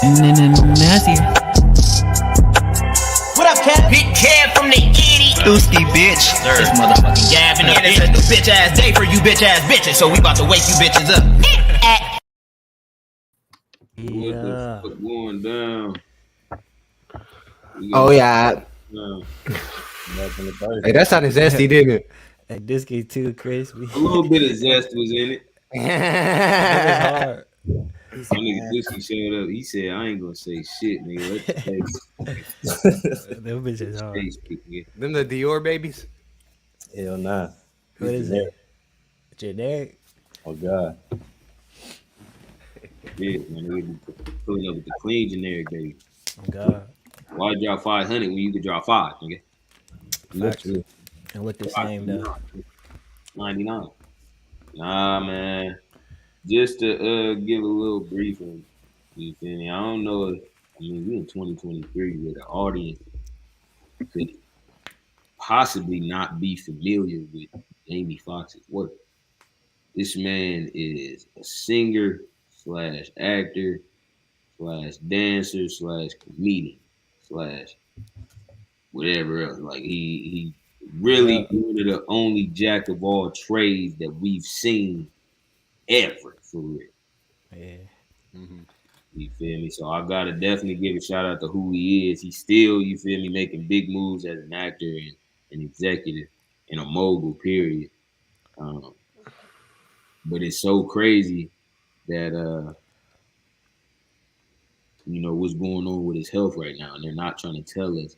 Nasty. What up, Kev? Big Kev from the itty. Dooski, bitch. This motherfucking Gavin. And it's a new bitch ass day for you bitch ass bitches. So we about to wake you bitches up. What the fuck going down? Oh yeah. Hey, that sounded zesty, didn't it? Hey, this get too crispy. A little bit of zest was in it. It's hard. My nigga Dusky showed up. He said, I ain't gonna say shit, nigga. Let the Them bitches hard. face kick in. Them the Dior babies. Hell nah. What is it? Generic? Oh God. Yeah, man, nigga pulling up with the clean generic, baby. Oh God. Why drop 500 when you could drop 5, nigga? Literally. And look the same though. 99. Nah, man. Just to give a little briefing, you feel me? I don't know if, we in 2023 where the audience could possibly not be familiar with Jamie Foxx's work. This man is a singer / actor / dancer / comedian / whatever else. Like he really one of the only jack of all trades that we've seen ever, for real. Yeah. Mm-hmm. You feel me? So I gotta definitely give a shout out to who he is. He's still, you feel me, making big moves as an actor and an executive and a mogul, period. But it's so crazy that what's going on with his health right now, and they're not trying to tell us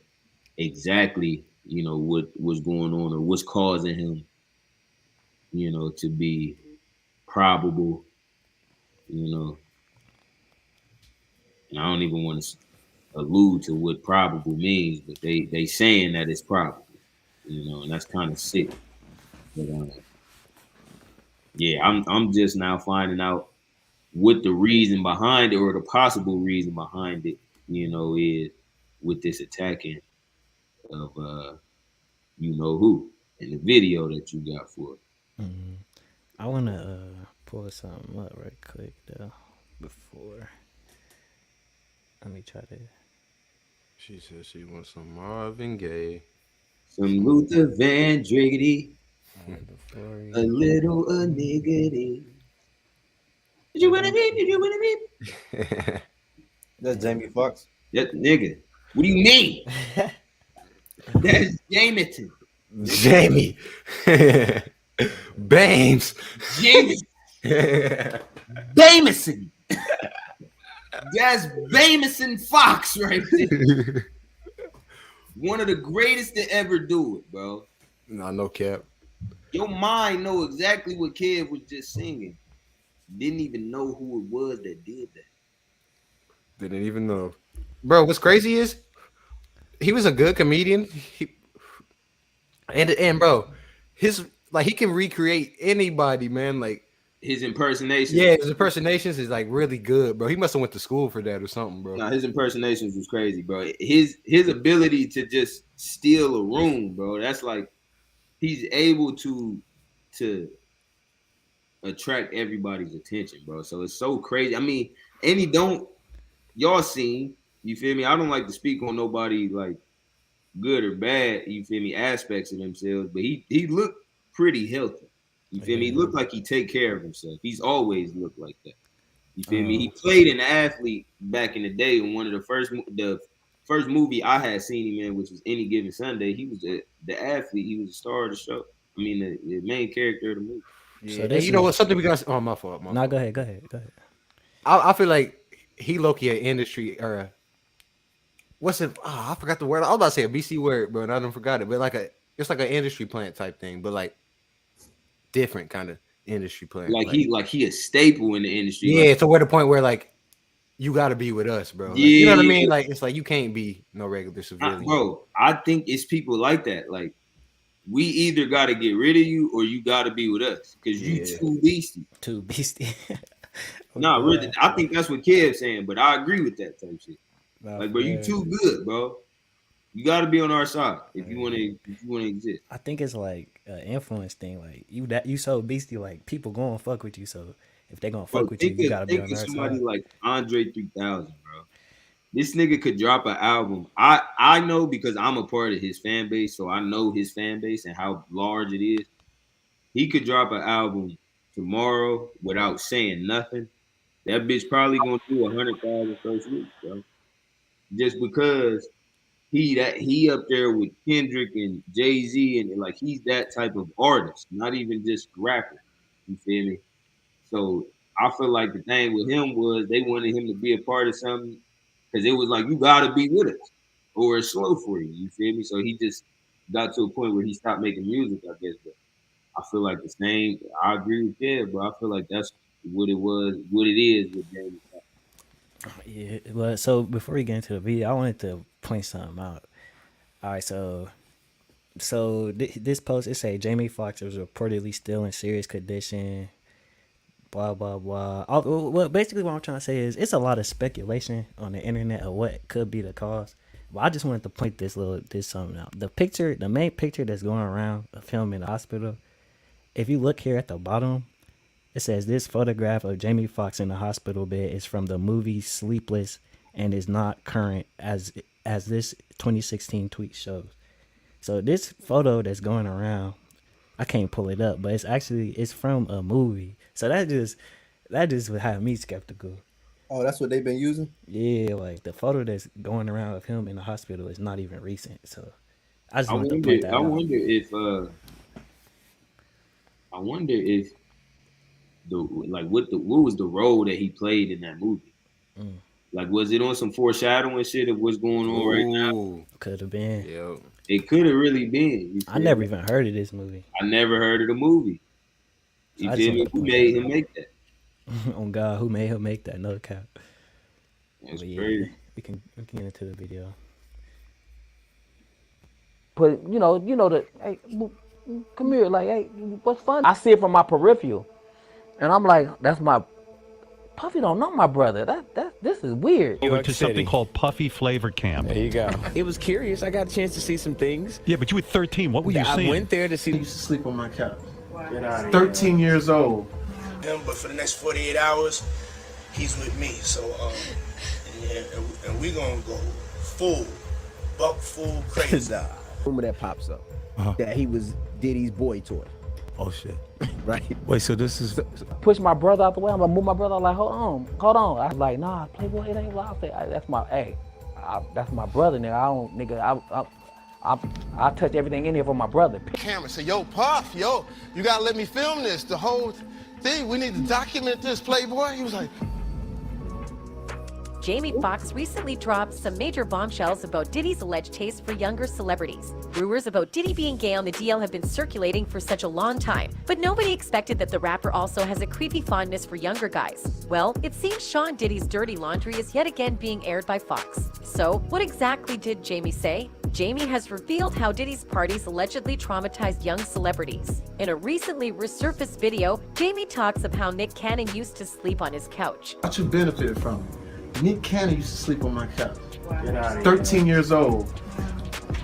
exactly, what's going on or what's causing him, to be probable, and I don't even want to allude to what probable means, but they saying that it's probable, and that's kind of sick. But yeah, I'm just now finding out what the reason behind it or the possible reason behind it, is with this attacking of who in the video that you got for it. Mm-hmm. I wanna pull something up right quick though before. Let me try to. She said she wants some Marvin Gaye, some Luther Vandross, Before a little a niggity. Did you want to be? Did you want to be? That's Jamie Foxx. That nigga. What do you mean? That's Jameson. Jamie. Bames. James. Jameson. That's Jameson Foxx right there. One of the greatest to ever do it, bro. No cap. Your mind know exactly what Kev was just singing. Didn't even know who it was that did that. Didn't even know. Bro, what's crazy is he was a good comedian. And bro, his he can recreate anybody, man. Like his impersonations. Yeah, his impersonations is like really good, bro. He must have went to school for that or something, bro. Nah, his impersonations was crazy, bro. His ability to just steal a room, bro. That's like he's able to attract everybody's attention, bro. So it's so crazy. And he don't, y'all seen, you feel me? I don't like to speak on nobody like good or bad, you feel me, aspects of themselves, but he looked pretty healthy. You feel me? He looked like he take care of himself. He's always looked like that. You feel me? He played an athlete back in the day in one of the first movie I had seen him in, which was Any Given Sunday. He was the athlete. He was the star of the show. The main character of the movie. Yeah. So you know what? Something we got. Oh, my fault. No, go ahead. I feel like he low-key an industry or what's it? Oh, I forgot the word. I was about to say a BC word, bro, and I don't forgot it. But it's like an industry plant type thing, but like different kind of industry plant. Like he a staple in the industry. Yeah, to where the point where like you got to be with us, bro. Like, yeah, you know what I mean? Like it's like you can't be no regular civilian, bro. I think it's people like that. Like we either got to get rid of you or you got to be with us because you too beastie. Too beastie. No, really, I think that's what Kev's saying, but I agree with that type shit. Like, bro, you too good, bro. You got to be on our side if you want to exist. I think it's like an influence thing. Like you so beastie, like people gonna fuck with you. So if they gonna fuck with you, you gotta be on our side. Somebody like Andre 3000, bro. This nigga could drop an album. I know because I'm a part of his fan base, so I know his fan base and how large it is. He could drop an album tomorrow without saying nothing. That bitch probably gonna do 100,000 first week, bro. Just because he up there with Kendrick and Jay-Z and like he's that type of artist, not even just rapper. You feel me? So I feel like the thing with him was they wanted him to be a part of something because it was like you gotta be with us or it's slow for you. You feel me? So he just got to a point where he stopped making music, I guess. But I feel like the same. I agree with Kev, but I feel like that's what it was, what it is with Jamie. Yeah, but so before we get into the video, I wanted to point something out. All right, so this post, it say Jamie Foxx was reportedly still in serious condition. Blah blah blah. Well, basically, what I'm trying to say is it's a lot of speculation on the internet of what could be the cause. But I just wanted to point this something out. The main picture that's going around of him in the hospital. If you look here at the bottom, it says this photograph of Jamie Foxx in the hospital bed is from the movie Sleepless and is not current as this 2016 tweet shows. So this photo that's going around, I can't pull it up, but it's from a movie. So that just would have me skeptical. Oh, that's what they've been using? Yeah, like the photo that's going around of him in the hospital is not even recent. So I just wanted to wonder, point that I out. wonder if what was the role that he played in that movie? Like, was it on some foreshadowing shit of what's going on right now? Could have been. Yo. It could have really been. I never even heard of this movie. I never heard of the movie. You I feel me? just Who wanna made point him make that? On God, who made him make that? No cap. That's But yeah, crazy. we can get into the video. But you know the hey, come here, like, hey, what's fun? I see it from my peripheral, and I'm like, that's my Puffy don't know my brother. This is weird. Over to something called Puffy Flavor Camp. There you go. It was curious. I got a chance to see some things. Yeah, but you were 13. What were you I seeing? went there to see. He used to sleep on my couch. 13 years old. But for the next 48 hours, he's with me. So, and we're gonna go full crazy. Rumor that pops up that he was Diddy's boy toy. Oh, shit. Right. Wait, so this is... Push my brother out the way. I'm gonna move my brother. I'm like, hold on. I was like, nah, Playboy, it ain't loud. That's my brother, nigga. I don't, nigga. I touch everything in here for my brother. Camera say, yo, Puff, yo, you gotta let me film this. The whole thing. We need to document this, Playboy. He was like. Jamie Foxx recently dropped some major bombshells about Diddy's alleged taste for younger celebrities. Rumors about Diddy being gay on the DL have been circulating for such a long time, but nobody expected that the rapper also has a creepy fondness for younger guys. Well, it seems Sean Diddy's dirty laundry is yet again being aired by Fox. So, what exactly did Jamie say? Jamie has revealed how Diddy's parties allegedly traumatized young celebrities. In a recently resurfaced video, Jamie talks of how Nick Cannon used to sleep on his couch. What you benefited from it? Nick Cannon used to sleep on my couch. 13 years old.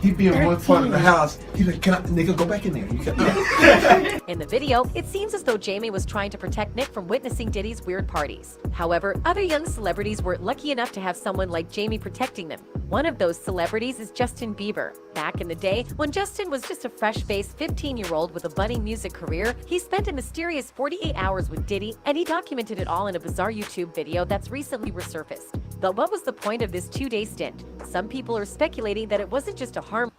He'd be in one part of the house. He'd be like, nigga, go back in there. You can. In the video, it seems as though Jamie was trying to protect Nick from witnessing Diddy's weird parties. However, other young celebrities were lucky enough to have someone like Jamie protecting them. One of those celebrities is Justin Bieber. Back in the day, when Justin was just a fresh-faced 15-year-old with a budding music career, he spent a mysterious 48 hours with Diddy, and he documented it all in a bizarre YouTube video that's recently resurfaced. But what was the point of this 2-day stint? Some people are speculating that it wasn't just a harm.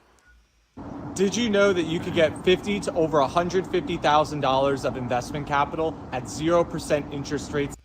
Did you know that you could get $50,000 to over $150,000 of investment capital at 0% interest rates?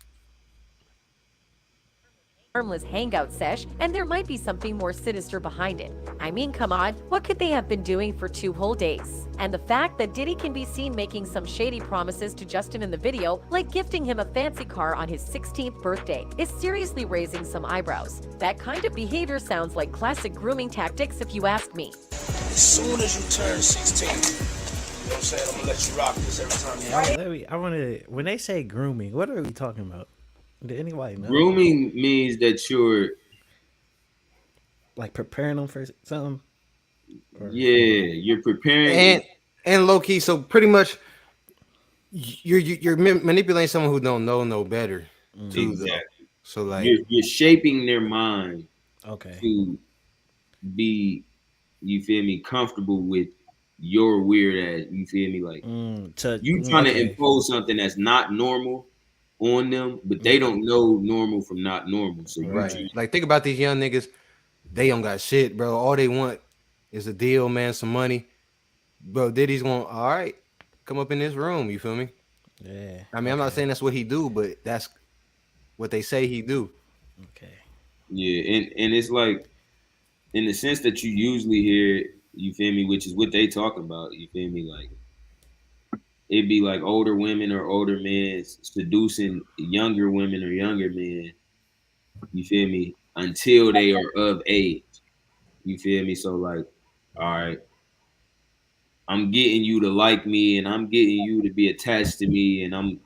Harmless hangout sesh, and there might be something more sinister behind it. I mean, come on, what could they have been doing for 2 whole days? And the fact that Diddy can be seen making some shady promises to Justin in the video, like gifting him a fancy car on his 16th birthday, is seriously raising some eyebrows. That kind of behavior sounds like classic grooming tactics if you ask me. As soon as you turn 16, you know what I'm saying? I'm gonna let you rock this every time. When they say grooming, what are we talking about? Did anybody know? Grooming means that you're like preparing them for something. You're preparing and low key. So pretty much, you're manipulating someone who don't know no better. Too, exactly. So like you're shaping their mind Okay. to be, you feel me, comfortable with your weird ass. You feel me? Like you trying to okay. impose something that's not normal on them, but they don't know normal from not normal. So you Right. Like think about these young niggas. They don't got shit, bro. All they want is a deal, man, some money. Bro, Diddy's going, all right, come up in this room. You feel me? Yeah. I mean, I'm not saying that's what he do, but that's what they say he do. Okay. Yeah, and it's like in the sense that you usually hear, you feel me, which is what they talk about. You feel me? Like it'd be like older women or older men seducing younger women or younger men. You feel me? Until they are of age. You feel me? So like, all right, I'm getting you to like me, and I'm getting you to be attached to me, and I'm,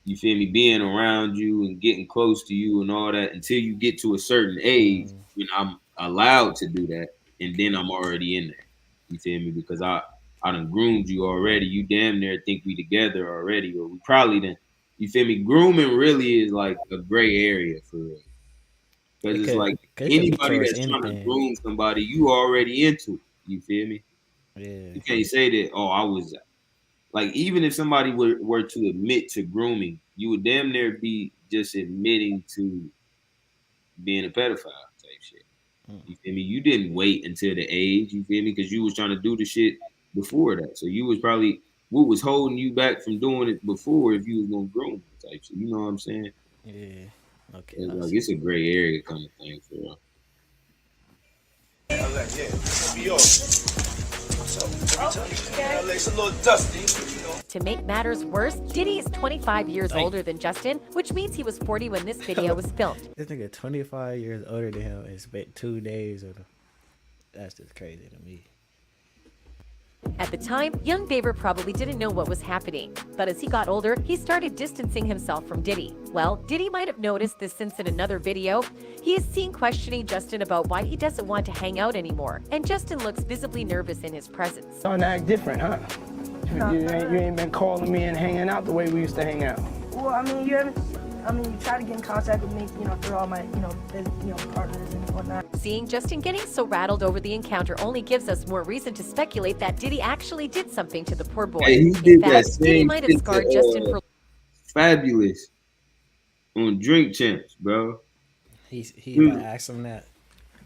you feel me, being around you and getting close to you and all that until you get to a certain age when I'm allowed to do that, and then I'm already in there. You feel me? Because I done groomed you already. You damn near think we together already, or we probably done. You feel me? Grooming really is like a gray area for real. Because it's like It could be anybody towards that's trying to anything. groom somebody, you already into it. You feel me? Yeah. You can't say that, oh, I was like, even if somebody were to admit to grooming, you would damn near be just admitting to being a pedophile type shit. You feel me? You didn't wait until the age, you feel me? Because you was trying to do the shit before that. So you was probably what was holding you back from doing it before if you was gonna groom type shit. You know what I'm saying? Yeah. Okay. It's like it's a gray area kind of thing for real. To make matters worse, Diddy is 25 years older than Justin, which means he was 40 when this video was filmed. This nigga 25 years older than him and spent 2 days with him. That's just crazy to me. At the time, young Bieber probably didn't know what was happening, but as he got older, he started distancing himself from Diddy. Well, Diddy might have noticed this since in another video, he is seen questioning Justin about why he doesn't want to hang out anymore, and Justin looks visibly nervous in his presence. Starting to act different, huh? You ain't been calling me and hanging out the way we used to hang out. Well, I mean, you try to get in contact with me, through all my, partners and whatnot. Seeing Justin getting so rattled over the encounter only gives us more reason to speculate that Diddy actually did something to the poor boy. Hey, he In did that fact, Diddy same might have shit scarred to, Justin for Fabulous on Drink Champs, bro. He asked him that.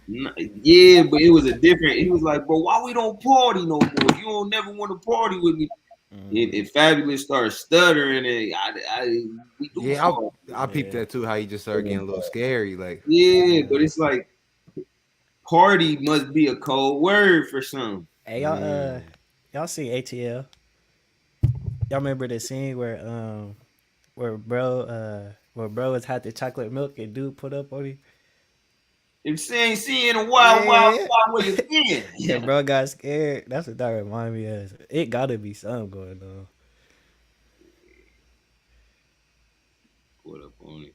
Yeah, but it was a different. He was like, bro, why we don't party no more? You don't never want to party with me. And Fabulous started stuttering, and we do. Yeah, I peeped that too. How he just started getting a little scary, like. Yeah, but it's like party must be a cold word for some. Hey, y'all see ATL? Y'all remember the scene where bro was had the chocolate milk and dude put up on him? If you ain't seeing a wild way again. Yeah, bro got scared. That's what that reminded me of. It gotta be something going on. What up on it?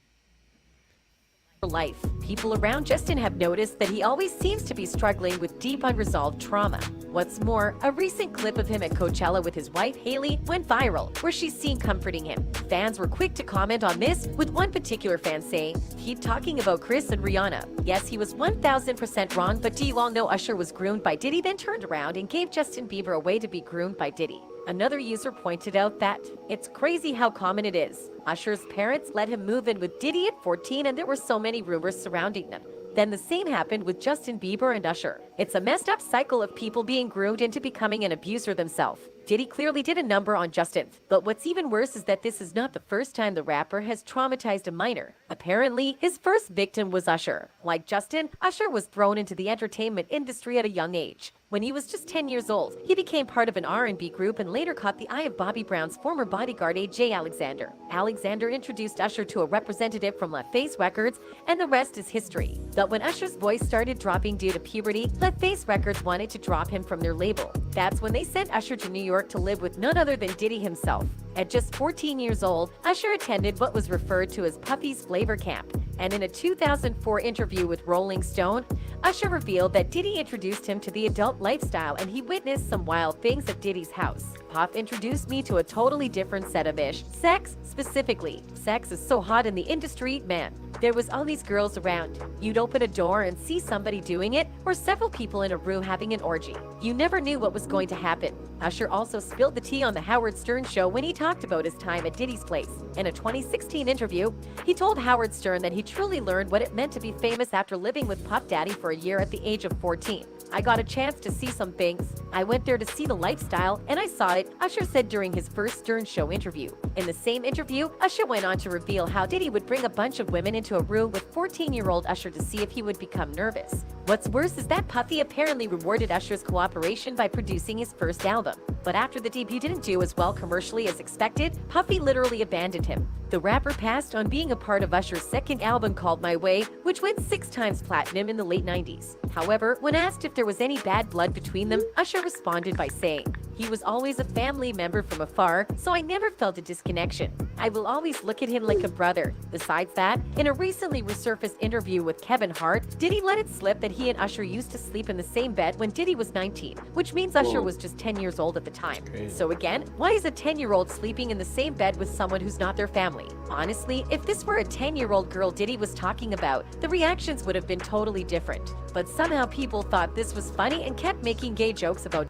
life. People around Justin have noticed that he always seems to be struggling with deep unresolved trauma. What's more, a recent clip of him at Coachella with his wife Haley went viral, where she's seen comforting him. Fans were quick to comment on this, with one particular fan saying, "Keep talking about Chris and Rihanna. Yes, he was 1000% wrong, but do you all know Usher was groomed by Diddy, then turned around and gave Justin Bieber a way to be groomed by Diddy?" Another user pointed out that it's crazy how common it is. Usher's parents let him move in with Diddy at 14, and there were so many rumors surrounding them. Then the same happened with Justin Bieber and Usher. It's a messed up cycle of people being groomed into becoming an abuser themselves. Diddy clearly did a number on Justin, but what's even worse is that this is not the first time the rapper has traumatized a minor. Apparently, his first victim was Usher. Like Justin, Usher was thrown into the entertainment industry at a young age. When he was just 10 years old, he became part of an R&B group and later caught the eye of Bobby Brown's former bodyguard AJ Alexander. Alexander introduced Usher to a representative from LaFace Records, and the rest is history. But when Usher's voice started dropping due to puberty, LaFace Records wanted to drop him from their label. That's when they sent Usher to New York to live with none other than Diddy himself. At just 14 years old, Usher attended what was referred to as Puffy's Flavor Camp. And in a 2004 interview with Rolling Stone, Usher revealed that Diddy introduced him to the adult lifestyle and he witnessed some wild things at Diddy's house. Puff introduced me to a totally different set of ish. Sex, specifically. Sex is so hot in the industry, man. There was all these girls around. You'd open a door and see somebody doing it, or several people in a room having an orgy. You never knew what was going to happen. Usher also spilled the tea on the Howard Stern show when he talked about his time at Diddy's place. In a 2016 interview, he told Howard Stern that he truly learned what it meant to be famous after living with Puff Daddy for a year at the age of 14. I got a chance to see some things. I went there to see the lifestyle, and I saw it, Usher said during his first Stern show interview. In the same interview, Usher went on to reveal how Diddy would bring a bunch of women into a room with 14-year-old Usher to see if he would become nervous. What's worse is that Puffy apparently rewarded Usher's cooperation by producing his first album. But after the debut didn't do as well commercially as expected, Puffy literally abandoned him. The rapper passed on being a part of Usher's second album called My Way, which went 6 times platinum in the late 90s. However, when asked if there was any bad blood between them, Usher responded by saying, "He was always a family member from afar, so I never felt a disconnection. I will always look at him like a brother." Besides that, in a recently resurfaced interview with Kevin Hart, Diddy let it slip that he and Usher used to sleep in the same bed when Diddy was 19, which means Usher was just 10 years old at the time. So again, why is a 10-year-old sleeping in the same bed with someone who's not their family? Honestly, if this were a 10-year-old girl Diddy was talking about, the reactions would have been totally different. But somehow people thought this was funny and kept making gay jokes about.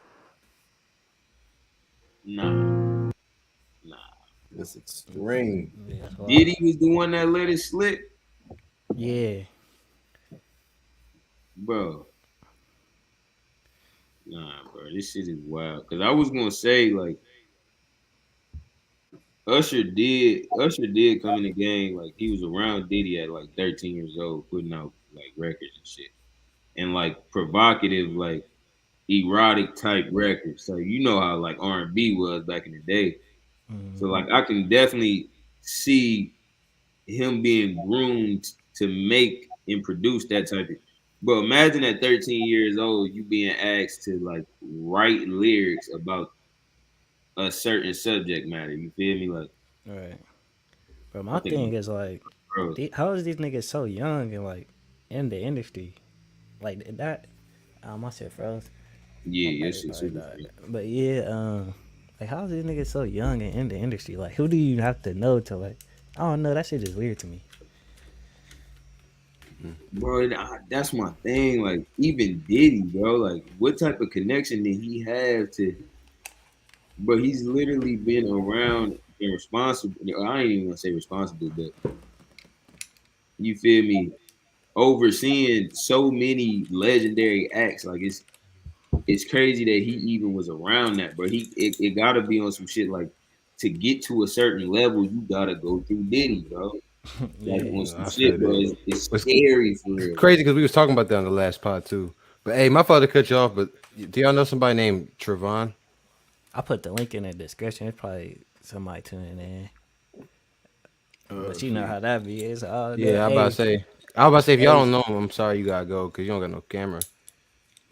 Nah. It's extreme. Diddy was the one that let it slip. Yeah. Bro. Nah, bro. This shit is wild. Cause I was gonna say, like, Usher did come in the game, like he was around Diddy at like 13 years old, putting out like records and shit. And like provocative, like erotic type records. So you know how like R&B was back in the day. So like I can definitely see him being groomed to make and produce that type of. But imagine at 13 years old, you being asked to like write lyrics about a certain subject matter. You feel me? Like, right. But my thing is like, how is these niggas so young and like in the industry, like that? My shit froze. Yeah, yes, but yeah, like how is these niggas so young and in the industry? Like, who do you have to know to like? I don't know. That shit is weird to me. Bro, that's my thing. Like, even Diddy, bro. Like, what type of connection did he have to? But he's literally been around and responsible. I ain't even gonna say responsible, but you feel me? Overseeing so many legendary acts. Like, it's crazy that he even was around that, bro. It gotta be on some shit like to get to a certain level, you gotta go through Diddy, bro. Like on some shit, bro. It's scary for real. Crazy because we was talking about that on the last pod too. But hey, my father cut you off. But do y'all know somebody named Trevon? I put the link in the description. It's probably somebody tuning in. But you know how that be. It's all yeah, I was about to say if y'all don't know him, I'm sorry you gotta go because you don't got no camera.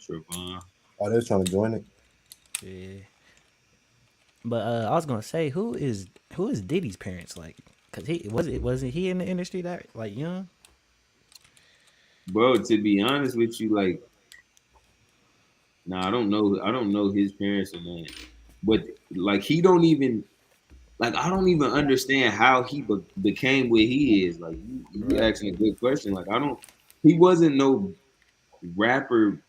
Trevon. Oh, they're trying to join it. Yeah. But I was gonna say, who is Diddy's parents like? Cause wasn't he in the industry that like young? Bro, to be honest with you, like, I don't know his parents or nothing. But like, he don't even like. I don't even understand how he became what he is. Like, you asking a good question. Like, he wasn't no rapper.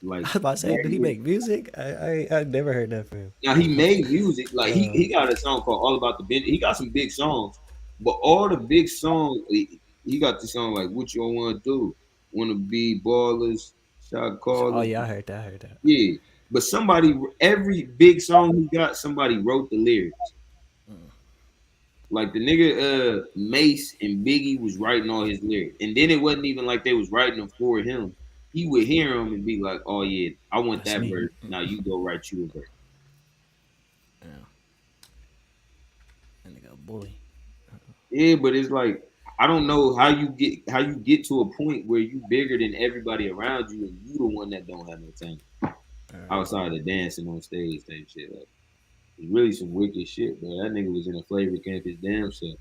Like, I was about to say, did he make music? I never heard that from him. Now he made music. Like he got a song called "All About the Bench." He got some big songs, but all the big songs, he got the song like "What You Want to Do," "Want to Be Ballers," "Shot Callers." Oh yeah, I heard that. Yeah, but every big song he got, somebody wrote the lyrics. Like the nigga Mace and Biggie was writing all his lyrics, and then it wasn't even like they was writing them for him. He would hear him and be like, "Oh yeah, I want that verse. Now you go write you a verse." Yeah. And they go bully. Yeah, but it's like I don't know how you get to a point where you bigger than everybody around you and you the one that don't have no talent outside of dancing on stage type shit. Like, it's really some wicked shit, bro. That nigga was in a flavor camp his damn self.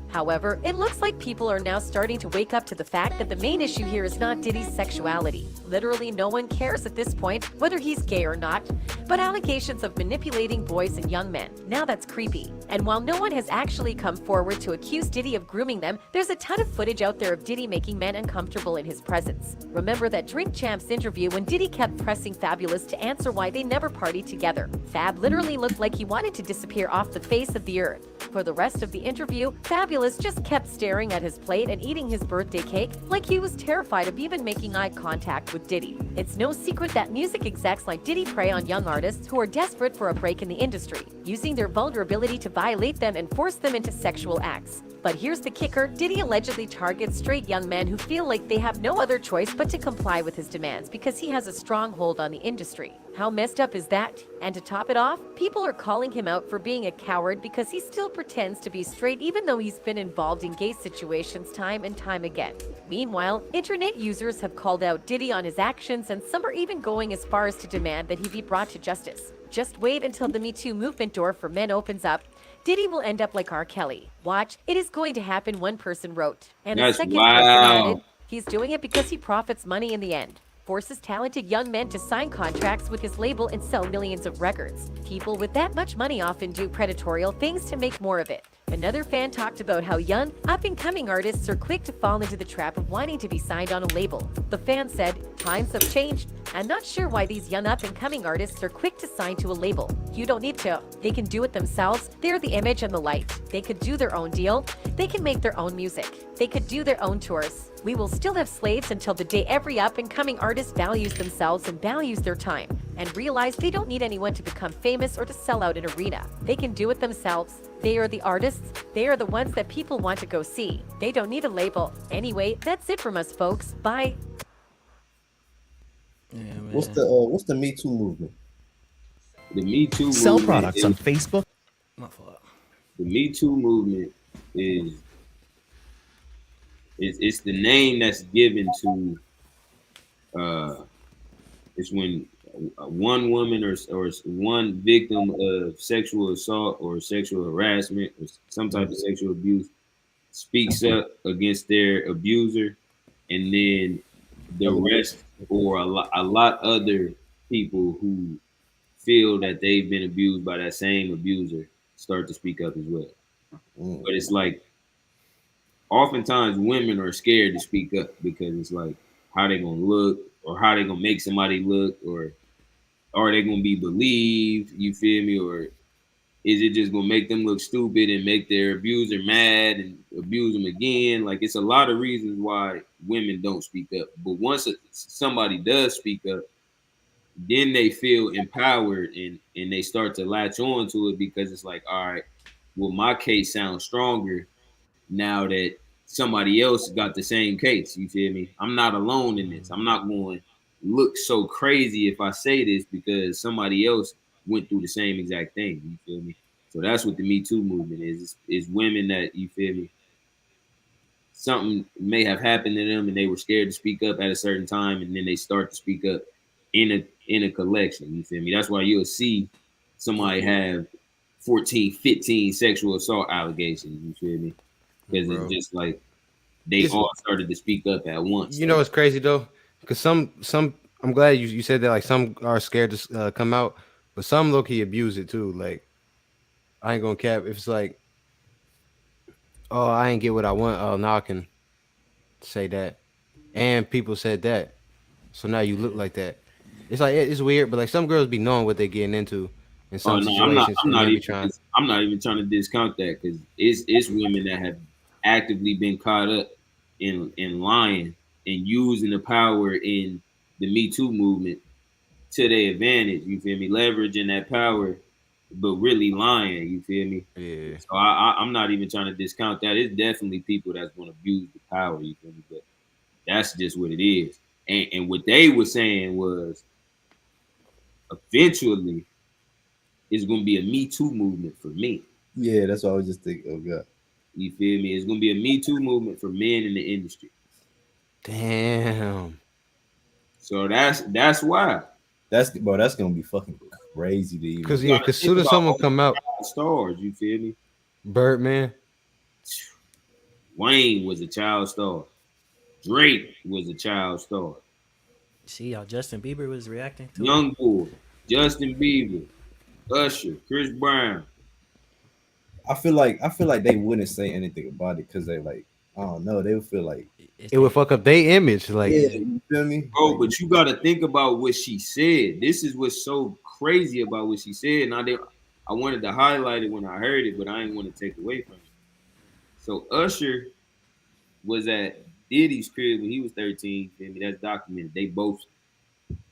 However, it looks like people are now starting to wake up to the fact that the main issue here is not Diddy's sexuality. Literally no one cares at this point whether he's gay or not, but allegations of manipulating boys and young men. Now that's creepy. And while no one has actually come forward to accuse Diddy of grooming them, there's a ton of footage out there of Diddy making men uncomfortable in his presence. Remember that Drink Champs interview when Diddy kept pressing Fabulous to answer why they never partied together. Fab literally looked like he wanted to disappear off the face of the earth. For the rest of the interview, Fabulous just kept staring at his plate and eating his birthday cake like he was terrified of even making eye contact with Diddy. It's no secret that music execs like Diddy prey on young artists who are desperate for a break in the industry, using their vulnerability to violate them and force them into sexual acts. But here's the kicker, Diddy allegedly targets straight young men who feel like they have no other choice but to comply with his demands because he has a strong hold on the industry. How messed up is that? And to top it off, people are calling him out for being a coward because he still pretends to be straight even though he's been involved in gay situations time and time again. Meanwhile, internet users have called out Diddy on his actions, and some are even going as far as to demand that he be brought to justice. Just wait until the Me Too movement door for men opens up. Diddy will end up like R. Kelly. Watch, it is going to happen, one person wrote. And a second person added, he's doing it because he profits money in the end. Forces talented young men to sign contracts with his label and sell millions of records. People with that much money often do predatory things to make more of it. Another fan talked about how young, up-and-coming artists are quick to fall into the trap of wanting to be signed on a label. The fan said, times have changed. I'm not sure why these young up-and-coming artists are quick to sign to a label. You don't need to. They can do it themselves. They're the image and the light. They could do their own deal. They can make their own music. They could do their own tours. We will still have slaves until the day every up-and-coming artist values themselves and values their time, and realize they don't need anyone to become famous or to sell out an arena. They can do it themselves. They are the artists. They are the ones that people want to go see. They don't need a label. Anyway, that's it from us, folks. Bye. Yeah, What's the Me Too movement? The Me Too Sell movement products is- on Facebook. My fault. The Me Too movement is it's the name that's given to it's when one woman or one victim of sexual assault or sexual harassment or some type of sexual abuse speaks up against their abuser, and then the rest or a lot other people who feel that they've been abused by that same abuser start to speak up as well. But it's like oftentimes women are scared to speak up because it's like how they gonna look or how they gonna make somebody look, or are they gonna be believed, you feel me, or is it just gonna make them look stupid and make their abuser mad and abuse them again? Like, it's a lot of reasons why women don't speak up. But once somebody does speak up, then they feel empowered and they start to latch on to it because it's like, all right, well, my case sounds stronger now that somebody else got the same case. You feel me? I'm not alone in this. I'm not going to look so crazy if I say this because somebody else went through the same exact thing. You feel me? So that's what the Me Too movement is. Is women that, you feel me, something may have happened to them and they were scared to speak up at a certain time, and then they start to speak up in a collection. You feel me? That's why you'll see somebody have 14, 15 sexual assault allegations. You feel me? Because it's just like they all started to speak up at once. You know what's crazy though? Because some I'm glad you said that, like some are scared to come out, but some low-key abuse it too. Like, I ain't gonna cap. If it's like, oh, I ain't get what I want, oh, now I can say that. And people said that. So now you look like that. It's like, it's weird, but like some girls be knowing what they're getting into in some situations. I'm not even trying to discount that, because it's women that have actively been caught up in lying and using the power in the Me Too movement to their advantage. You feel me? Leveraging that power, but really lying. You feel me? Yeah. So I'm not even trying to discount that. It's definitely people that's going to abuse the power. You feel me? But that's just what it is. And what they were saying was, eventually, it's going to be a Me Too movement for men. Yeah, that's what I was just thinking. Oh God. You feel me? It's going to be a Me Too movement for men in the industry. Damn. So that's why. That's gonna be fucking crazy to even. Because soon as someone come out, stars, you feel me? Birdman, Wayne was a child star. Drake was a child star. See how Justin Bieber was reacting to Young Boy, Justin Bieber, Usher, Chris Brown. I feel like they wouldn't say anything about it because they like I don't know. They would feel like it would fuck up their image. Like, yeah, you feel me? Bro, Like, but you got to think about what she said. This is what's so crazy about what she said. And I wanted to highlight it when I heard it, but I didn't want to take away from it. So Usher was at Diddy's crib when he was 13. You feel me? That's documented. They both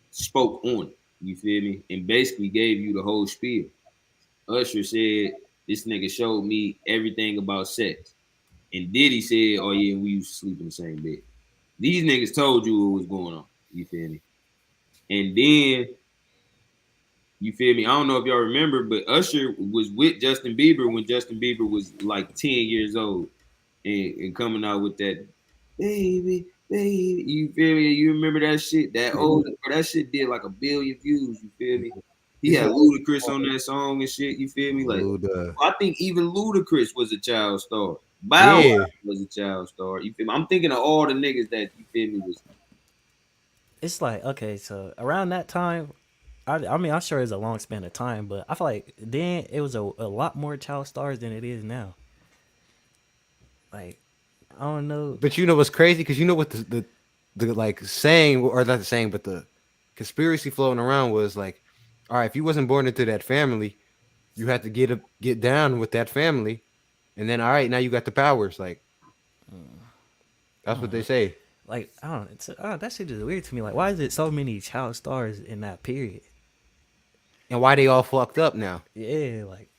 spoke on it. You feel me? And basically gave you the whole spiel. Usher said, this nigga showed me everything about sex. And Diddy said, oh yeah, we used to sleep in the same bed. These niggas told you what was going on. You feel me? And then, you feel me? I don't know if y'all remember, but Usher was with Justin Bieber when Justin Bieber was like 10 years old and coming out with that baby, baby. You feel me? You remember that shit? That shit did like 1 billion views. You feel me? He had Ludacris on that song and shit. You feel me? Like, I think even Ludacris was a child star. Bow Wow was a child star. You feel me? I'm thinking of all the niggas that, you feel me, was. It's like, okay, so around that time, I mean, I'm sure it's a long span of time, but I feel like then it was a lot more child stars than it is now. Like, I don't know. But you know what's crazy? Because you know what the like saying, or not the saying, but the conspiracy floating around was like, all right, if you wasn't born into that family, you had to get down with that family, and then all right, now you got the powers. Like, that's what they say. Like, I don't. That shit is weird to me. Like, why is it so many child stars in that period? And why they all fucked up now? Yeah, like.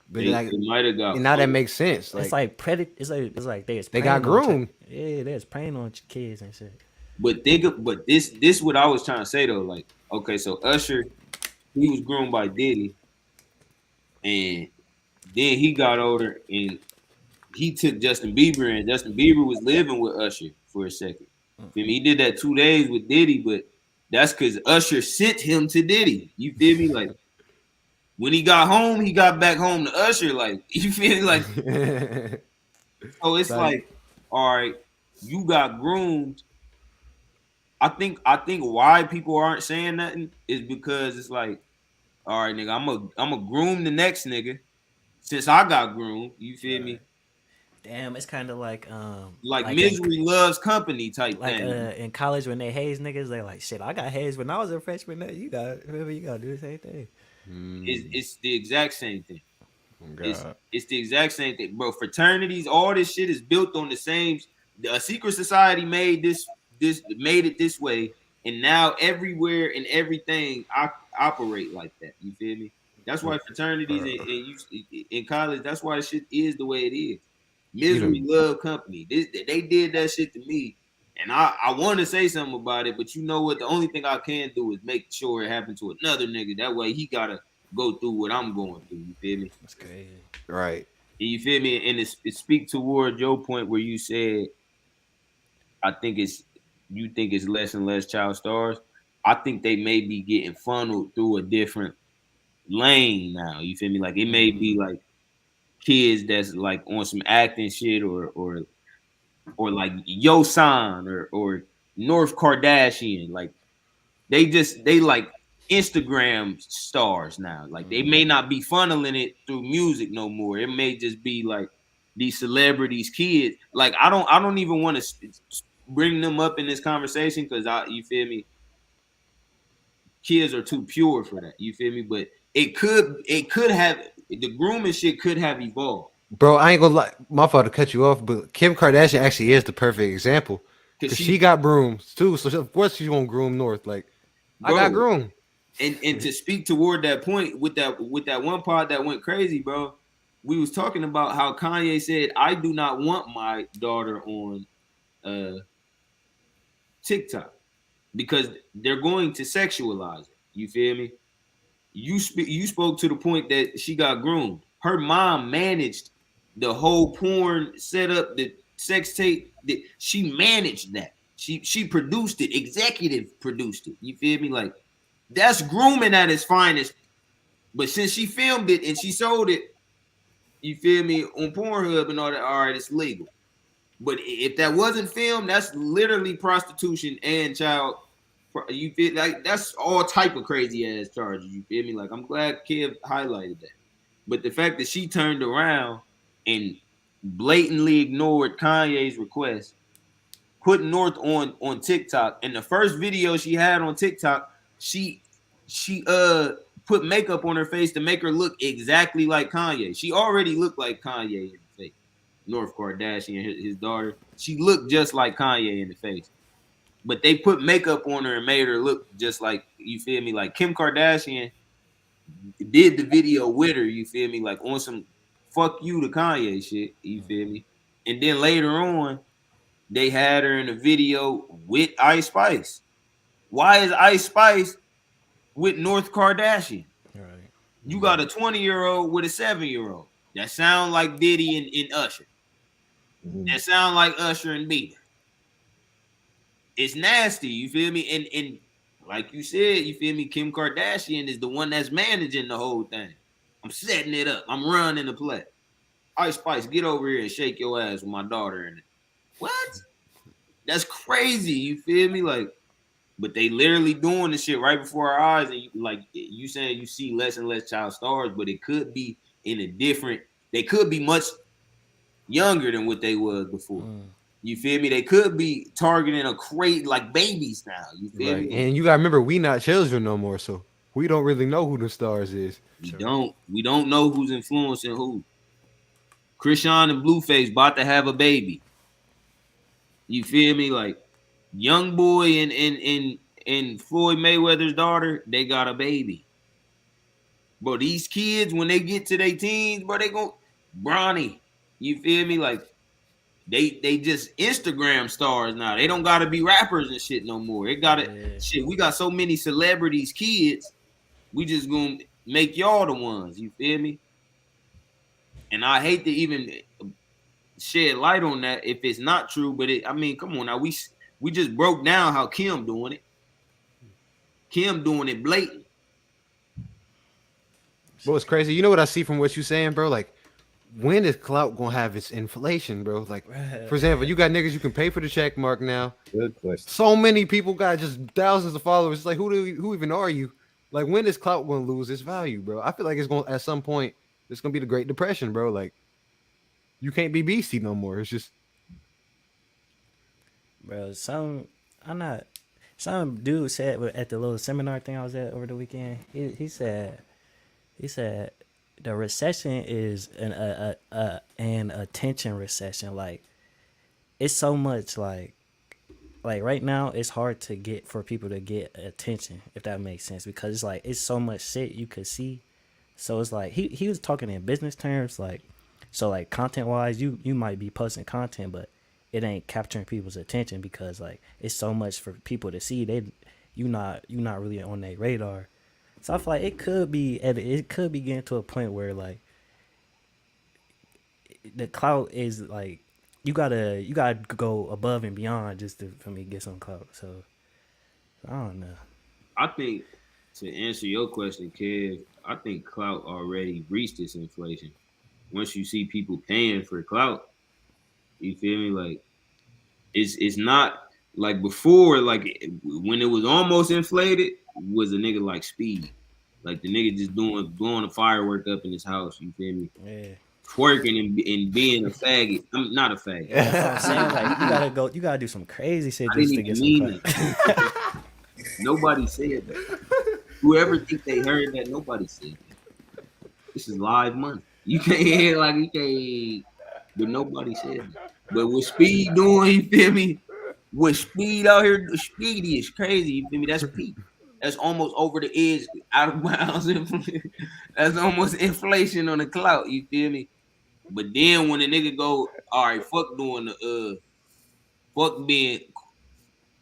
But They like, might have got. And now that makes sense. It's like It's like they got groomed. Yeah, they was preying on kids and shit. But this what I was trying to say though. Like, okay, so Usher, he was groomed by Diddy, and then he got older and he took Justin Bieber, and Justin Bieber was living with Usher for a second. Feel me? He did that 2 days with Diddy, but that's because Usher sent him to Diddy. You feel me? Like, when he got home, he got back home to Usher. Like, you feel me? Like, so it's like, all right, you got groomed. I think why people aren't saying nothing is because it's like, all right, nigga, I'm a groom the next nigga since I got groomed. You feel me? Damn, it's kind of like misery loves company type thing. In college when they haze niggas, they like, shit, I got hazed when I was a freshman. You gotta do the same thing. It's the exact same thing. It's the exact same thing, bro. Fraternities, all this shit is built on the same. A secret society made made it this way, and now everywhere and everything operate like that. You feel me? That's why fraternities in college. That's why shit is the way it is. Misery love company. They did that shit to me, and I want to say something about it, but you know what? The only thing I can do is make sure it happened to another nigga. That way he gotta go through what I'm going through. You feel me? That's crazy. Right. And you feel me? And it speak toward your point where you said, you think it's less and less child stars. I think they may be getting funneled through a different lane now. You feel me? Like, it may be like kids that's like on some acting shit or like Yo San or North Kardashian. Like, they like Instagram stars now. Like, they may not be funneling it through music no more. It may just be like these celebrities, kids. Like, I don't even want to bring them up in this conversation because you feel me? Kids are too pure for that. You feel me? But it could have, the grooming shit could have evolved. Bro, I ain't gonna lie. My fault to cut you off, but Kim Kardashian actually is the perfect example. Because she got brooms too, so of course she's gonna groom North. Like, bro, I got groomed. And to speak toward that point with that one pod that went crazy, bro. We was talking about how Kanye said, "I do not want my daughter on TikTok because they're going to sexualize it." You feel me? You spoke to the point that she got groomed. Her mom managed the whole porn setup, the sex tape. She managed that. She produced it, executive produced it. You feel me? Like, that's grooming at its finest. But since she filmed it and she sold it, you feel me, on Pornhub and all that, all right, it's legal. But if that wasn't filmed, that's literally prostitution and child. You feel like that's all type of crazy ass charges. You feel me? Like, I'm glad Kev highlighted that. But the fact that she turned around and blatantly ignored Kanye's request, put North on TikTok, and the first video she had on TikTok, she put makeup on her face to make her look exactly like Kanye. She already looked like Kanye in the face. North Kardashian, his daughter, she looked just like Kanye in the face. But they put makeup on her and made her look just like, you feel me, like Kim Kardashian did the video with her, you feel me, like on some fuck you to Kanye shit, you feel me? And then later on, they had her in a video with Ice Spice. Why is Ice Spice with North Kardashian? Right. You got a 20-year-old with a 7-year-old that sound like Diddy and Usher. That sound like Usher and Bieber. It's nasty, you feel me? And like you said, you feel me? Kim Kardashian is the one that's managing the whole thing. I'm setting it up. I'm running the play. Ice Spice, get over here and shake your ass with my daughter in it. What? That's crazy. You feel me? Like, but they literally doing this shit right before our eyes. And you saying you see less and less child stars, but it could be in a different. They could be much younger than what they was before. You feel me? They could be targeting a crate like babies now. You feel me? And you gotta remember, we not children no more, so we don't really know who the stars is. We don't know who's influencing who. Krishan and Blueface about to have a baby. You feel me? Like Young Boy and Floyd Mayweather's daughter, they got a baby. Bro, these kids, when they get to their teens, bro, they go Bronny. You feel me? Like they just Instagram stars now. They don't gotta be rappers and shit no more. They gotta shit. We got so many celebrities, kids. We just gonna make y'all the ones. You feel me? And I hate to even shed light on that if it's not true, but I mean, come on now. We just broke down how Kim doing it. Kim doing it blatant. Bro, it's crazy. You know what I see from what you saying, bro? Like, when is clout gonna have its inflation, bro? Like, for example, you got niggas you can pay for the check mark now. Good question. So many people got just thousands of followers. It's like, who even are you? Like, when is clout gonna lose its value, bro? I feel like it's gonna, at some point, it's gonna be the Great Depression, bro. Like, you can't be beastie no more. It's just, bro. Some dude said at the little seminar thing I was at over the weekend. He said the recession is an attention recession. Like, it's so much like right now it's hard to get for people to get attention, if that makes sense, because it's like it's so much shit you could see. So it's like he was talking in business terms, like, so like content wise, you might be posting content, but it ain't capturing people's attention because like it's so much for people to see. You not really on their radar. So I feel like it could be getting to a point where like the clout is like you gotta go above and beyond just for me to get some clout. So I don't know. I think, to answer your question, Kev, I think clout already reached its inflation. Once you see people paying for clout, you feel me? Like it's not like before. Like when it was almost inflated, was a nigga like Speed, like the nigga just blowing a firework up in his house. You feel me? Yeah. Twerking and being a faggot. I'm not a faggot. That's what I'm saying. Like you gotta do some crazy shit just to get some clout. Nobody said that. Whoever think they heard that, nobody said that. This is live money. You can't, but nobody said that. But what Speed doing, you feel me? What Speed out here, Speedy is crazy, you feel me? That's peak. That's almost over the edge, out of bounds. That's almost inflation on the clout, you feel me? But then when the nigga go, all right, fuck doing fuck being,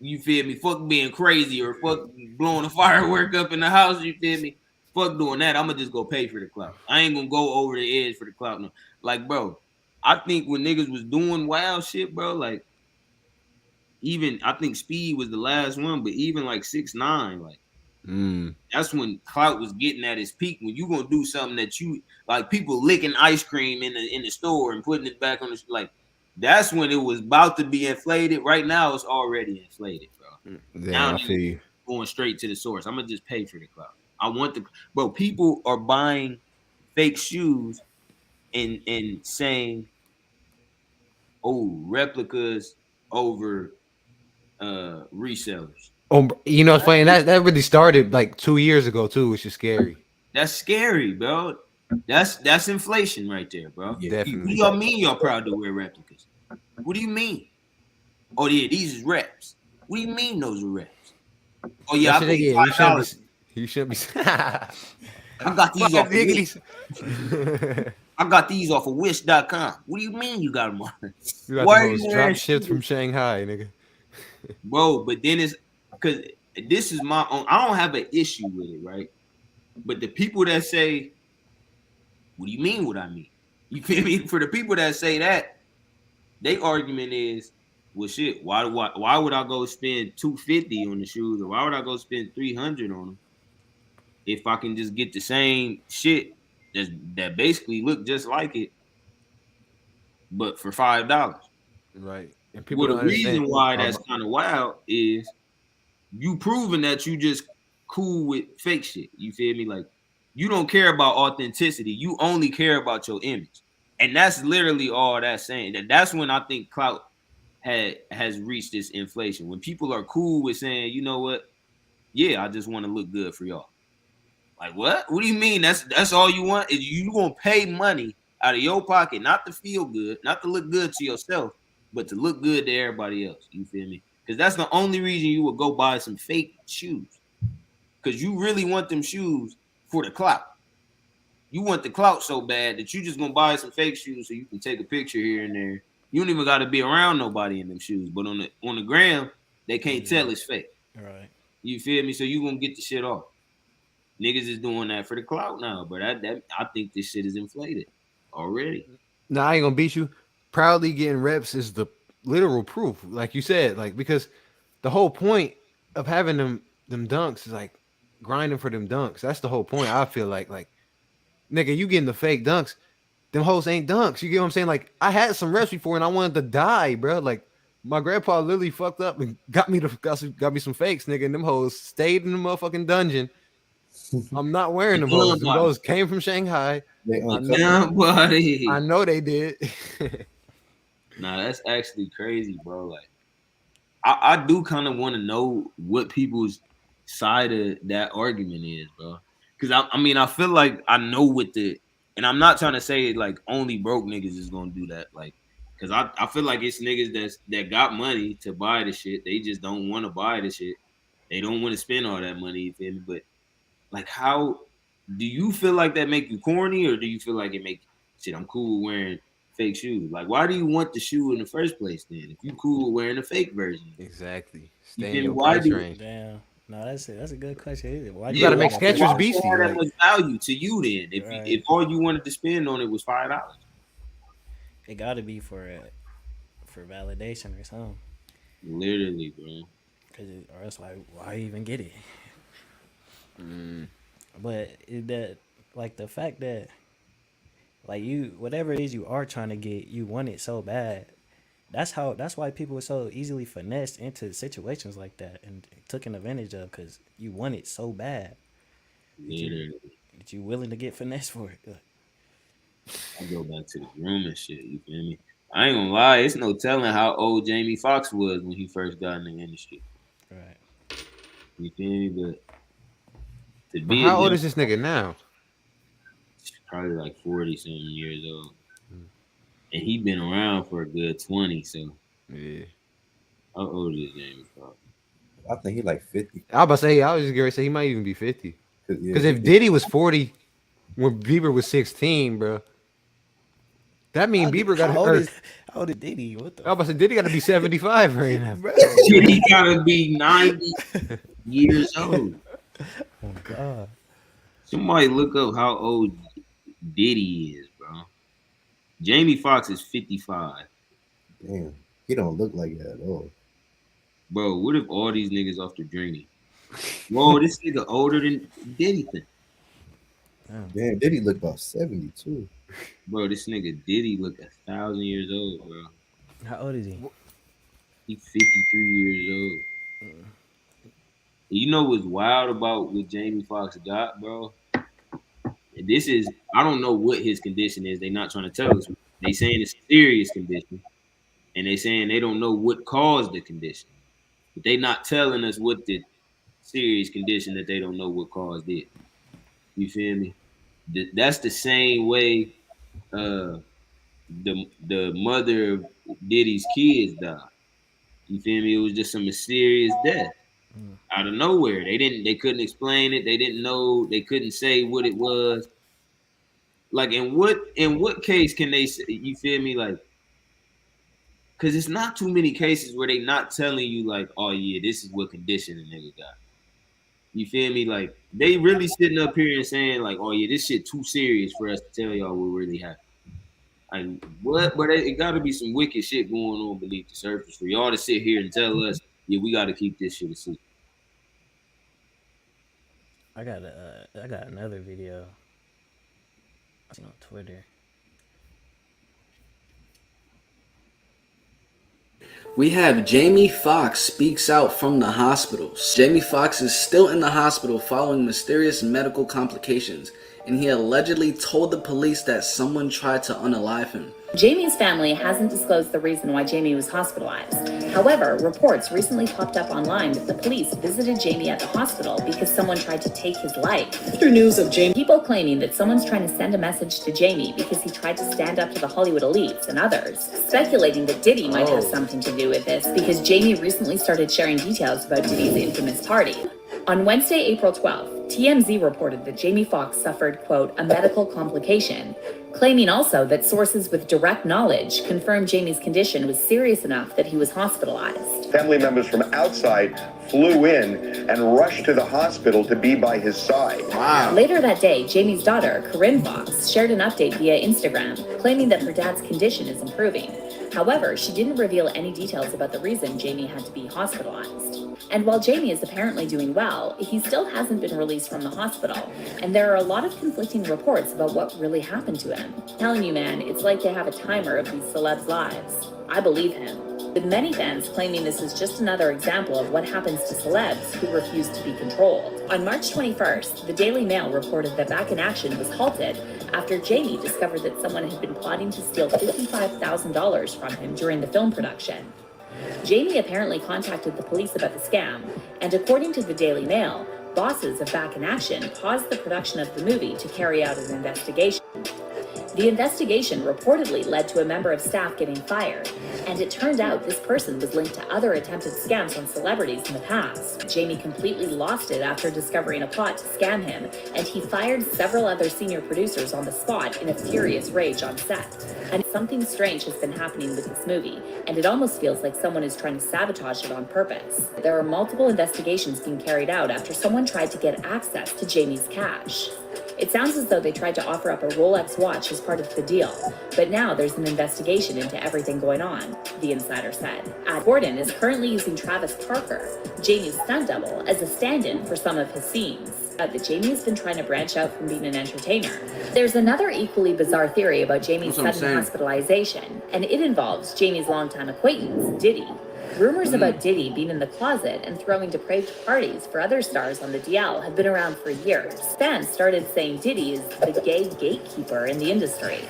you feel me? Fuck being crazy or fuck blowing a firework up in the house, you feel me? Fuck doing that. I'm gonna just go pay for the clout. I ain't gonna go over the edge for the clout. No. Like, bro, I think when niggas was doing wild shit, bro, like, even I think Speed was the last one, but even like 6ix9ine, like, that's when clout was getting at its peak. When you gonna do something that you like, people licking ice cream in the store and putting it back on the like, that's when it was about to be inflated. Right now, it's already inflated, bro. Yeah, now I feel you. Going straight to the source. I'm gonna just pay for the clout. I want bro. People are buying fake shoes and saying, oh, replicas over resellers. Oh, you know, it's funny. That really started like 2 years ago too, which is scary. That's scary, bro. That's inflation right there, bro. What Definitely. do y'all mean y'all proud to wear replicas? What do you mean? Oh yeah, these is reps. What do you mean those are reps? Oh yeah, I paid $5. You shouldn't be. I got these off of Wish. I got these off of Wish.com. What do you mean you got them on? You got Why the most drop ships from Shanghai, nigga. Bro, but then it's because this is my own. I don't have an issue with it, right? But the people that say, what do you mean what I mean? You feel me? For the people that say that, their argument is, well, shit, why would I go spend $250 on the shoes, or why would I go spend $300 on them if I can just get the same shit that basically look just like it, but for $5? Right. And people Well, the reason why that's kind of wild is you proving that you just cool with fake shit. You feel me? Like, you don't care about authenticity. You only care about your image. And that's literally all that's saying. That's when I think clout has reached this inflation. When people are cool with saying, you know what? Yeah, I just want to look good for y'all. Like, what? What do you mean? That's all you want? Is you gonna pay money out of your pocket, not to feel good, not to look good to yourself, but to look good to everybody else. You feel me? Because that's the only reason you would go buy some fake shoes. Because you really want them shoes for the clout. You want the clout so bad that you just gonna buy some fake shoes so you can take a picture here and there. You don't even got to be around nobody in them shoes. But on the gram, they can't tell it's fake. Right. You feel me? So you gonna get the shit off. Niggas is doing that for the clout now, but I think this shit is inflated already. Nah, I ain't gonna beat you. Proudly getting reps is the literal proof, like you said, like because the whole point of having them dunks is like grinding for them dunks. That's the whole point. I feel like nigga, you getting the fake dunks, them hoes ain't dunks. You get what I'm saying? Like I had some reps before and I wanted to die, bro. Like my grandpa literally fucked up and got me some fakes, nigga. And them hoes stayed in the motherfucking dungeon. I'm not wearing them hoes. Them hoes came from Shanghai. I know they did. Nah, that's actually crazy, bro. Like, I do kind of want to know what people's side of that argument is, bro. Because I mean, I feel like I know what and I'm not trying to say like only broke niggas is gonna do that, like, because I feel like it's niggas that got money to buy the shit. They just don't want to buy the shit. They don't want to spend all that money. You feel me? But like, how do you feel like that make you corny, or do you feel like it make shit? I'm cool with wearing fake shoes. Like, why do you want the shoe in the first place then? If you cool with wearing the fake version, exactly. Stay in your price range. Damn. No, that's a good question. Why you gotta make Skechers beastie? Why that much value to you then? If all you wanted to spend on it was $5, it got to be for validation or something. Literally, bro. Or else, like, why even get it? But that, like, the fact that, like, you, whatever it is you are trying to get, you want it so bad. That's why people are so easily finessed into situations like that and taken advantage of, because you want it so bad that you willing to get finessed for it. I go back to the grooming shit. You feel me? I ain't gonna lie. It's no telling how old Jamie Foxx was when he first got in the industry. Right. You feel me? But how old is this nigga now? Probably like 40 something years old. And he been around for a good 20, so yeah. How old is Jamie Foxx? I think he like 50. I was about to say, I was just gonna say he might even be 50. Because if Diddy was 40 when Bieber was 16, bro, that means Bieber got how old is Diddy? What the? I was about to say Diddy got to be 75 right now. Diddy gotta be 90 years old. Oh God! Somebody look up how old Diddy is, bro. Jamie Foxx is 55. Damn, he don't look like that at all. Bro, what if all these niggas off the drinking? Whoa, this nigga older than Diddy thing. Damn, Diddy look about 72. Bro, this nigga Diddy look 1,000 years old, bro. How old is he? He 53 years old. You know what's wild about what Jamie Foxx got, bro? this is, I don't know what his condition is. They're not trying to tell us. They saying it's a serious condition, and they saying they don't know what caused the condition, but they not telling us what the serious condition that they don't know what caused it. You feel me? That's the same way the mother of Diddy's kids died. You feel me? It was just a mysterious death out of nowhere. They couldn't explain it. They didn't know. They couldn't say what it was. Like in what case can they say? You feel me? Like, because it's not too many cases where they not telling you like, oh yeah, this is what condition the nigga got. You feel me? Like they really sitting up here and saying like, oh yeah, this shit too serious for us to tell y'all what really happened. Like what? But it got to be some wicked shit going on beneath the surface for y'all to sit here and tell us, yeah, we got to keep this shit a secret. I got another video I seen on Twitter. We have Jamie Foxx speaks out from the hospital. Jamie Foxx is still in the hospital following mysterious medical complications, and he allegedly told the police that someone tried to unalive him. Jamie's family hasn't disclosed the reason why Jamie was hospitalized. However, reports recently popped up online that the police visited Jamie at the hospital because someone tried to take his life. Through news of Jamie, people claiming that someone's trying to send a message to Jamie because he tried to stand up to the Hollywood elites, and others speculating that Diddy might have something to do with this because Jamie recently started sharing details about Diddy's infamous party. On Wednesday, April 12th, TMZ reported that Jamie Foxx suffered, quote, a medical complication, claiming also that sources with direct knowledge confirmed Jamie's condition was serious enough that he was hospitalized. Family members from outside flew in and rushed to the hospital to be by his side. Wow. Later that day, Jamie's daughter, Corinne Foxx, shared an update via Instagram, claiming that her dad's condition is improving. However, she didn't reveal any details about the reason Jamie had to be hospitalized. And while Jamie is apparently doing well, he still hasn't been released from the hospital. And there are a lot of conflicting reports about what really happened to him. I'm telling you, man, it's like they have a timer of these celebs' lives. I believe him. With many fans claiming this is just another example of what happens to celebs who refuse to be controlled. On March 21st, the Daily Mail reported that Back in Action was halted after Jamie discovered that someone had been plotting to steal $55,000 from him during the film production. Jamie apparently contacted the police about the scam, and according to the Daily Mail, bosses of Back in Action paused the production of the movie to carry out an investigation. The investigation reportedly led to a member of staff getting fired, and it turned out this person was linked to other attempted scams on celebrities in the past. Jamie completely lost it after discovering a plot to scam him, and he fired several other senior producers on the spot in a furious rage on set. And something strange has been happening with this movie, and it almost feels like someone is trying to sabotage it on purpose. There are multiple investigations being carried out after someone tried to get access to Jamie's cash. It sounds as though they tried to offer up a Rolex watch as part of the deal, but now there's an investigation into everything going on, the insider said. Gordon is currently using Travis Parker, Jamie's stunt double, as a stand-in for some of his scenes. That Jamie has been trying to branch out from being an entertainer. There's another equally bizarre theory about Jamie's sudden hospitalization, and it involves Jamie's longtime acquaintance, Diddy. Rumors about Diddy being in the closet and throwing depraved parties for other stars on the DL have been around for years. Fans started saying Diddy is the gay gatekeeper in the industry.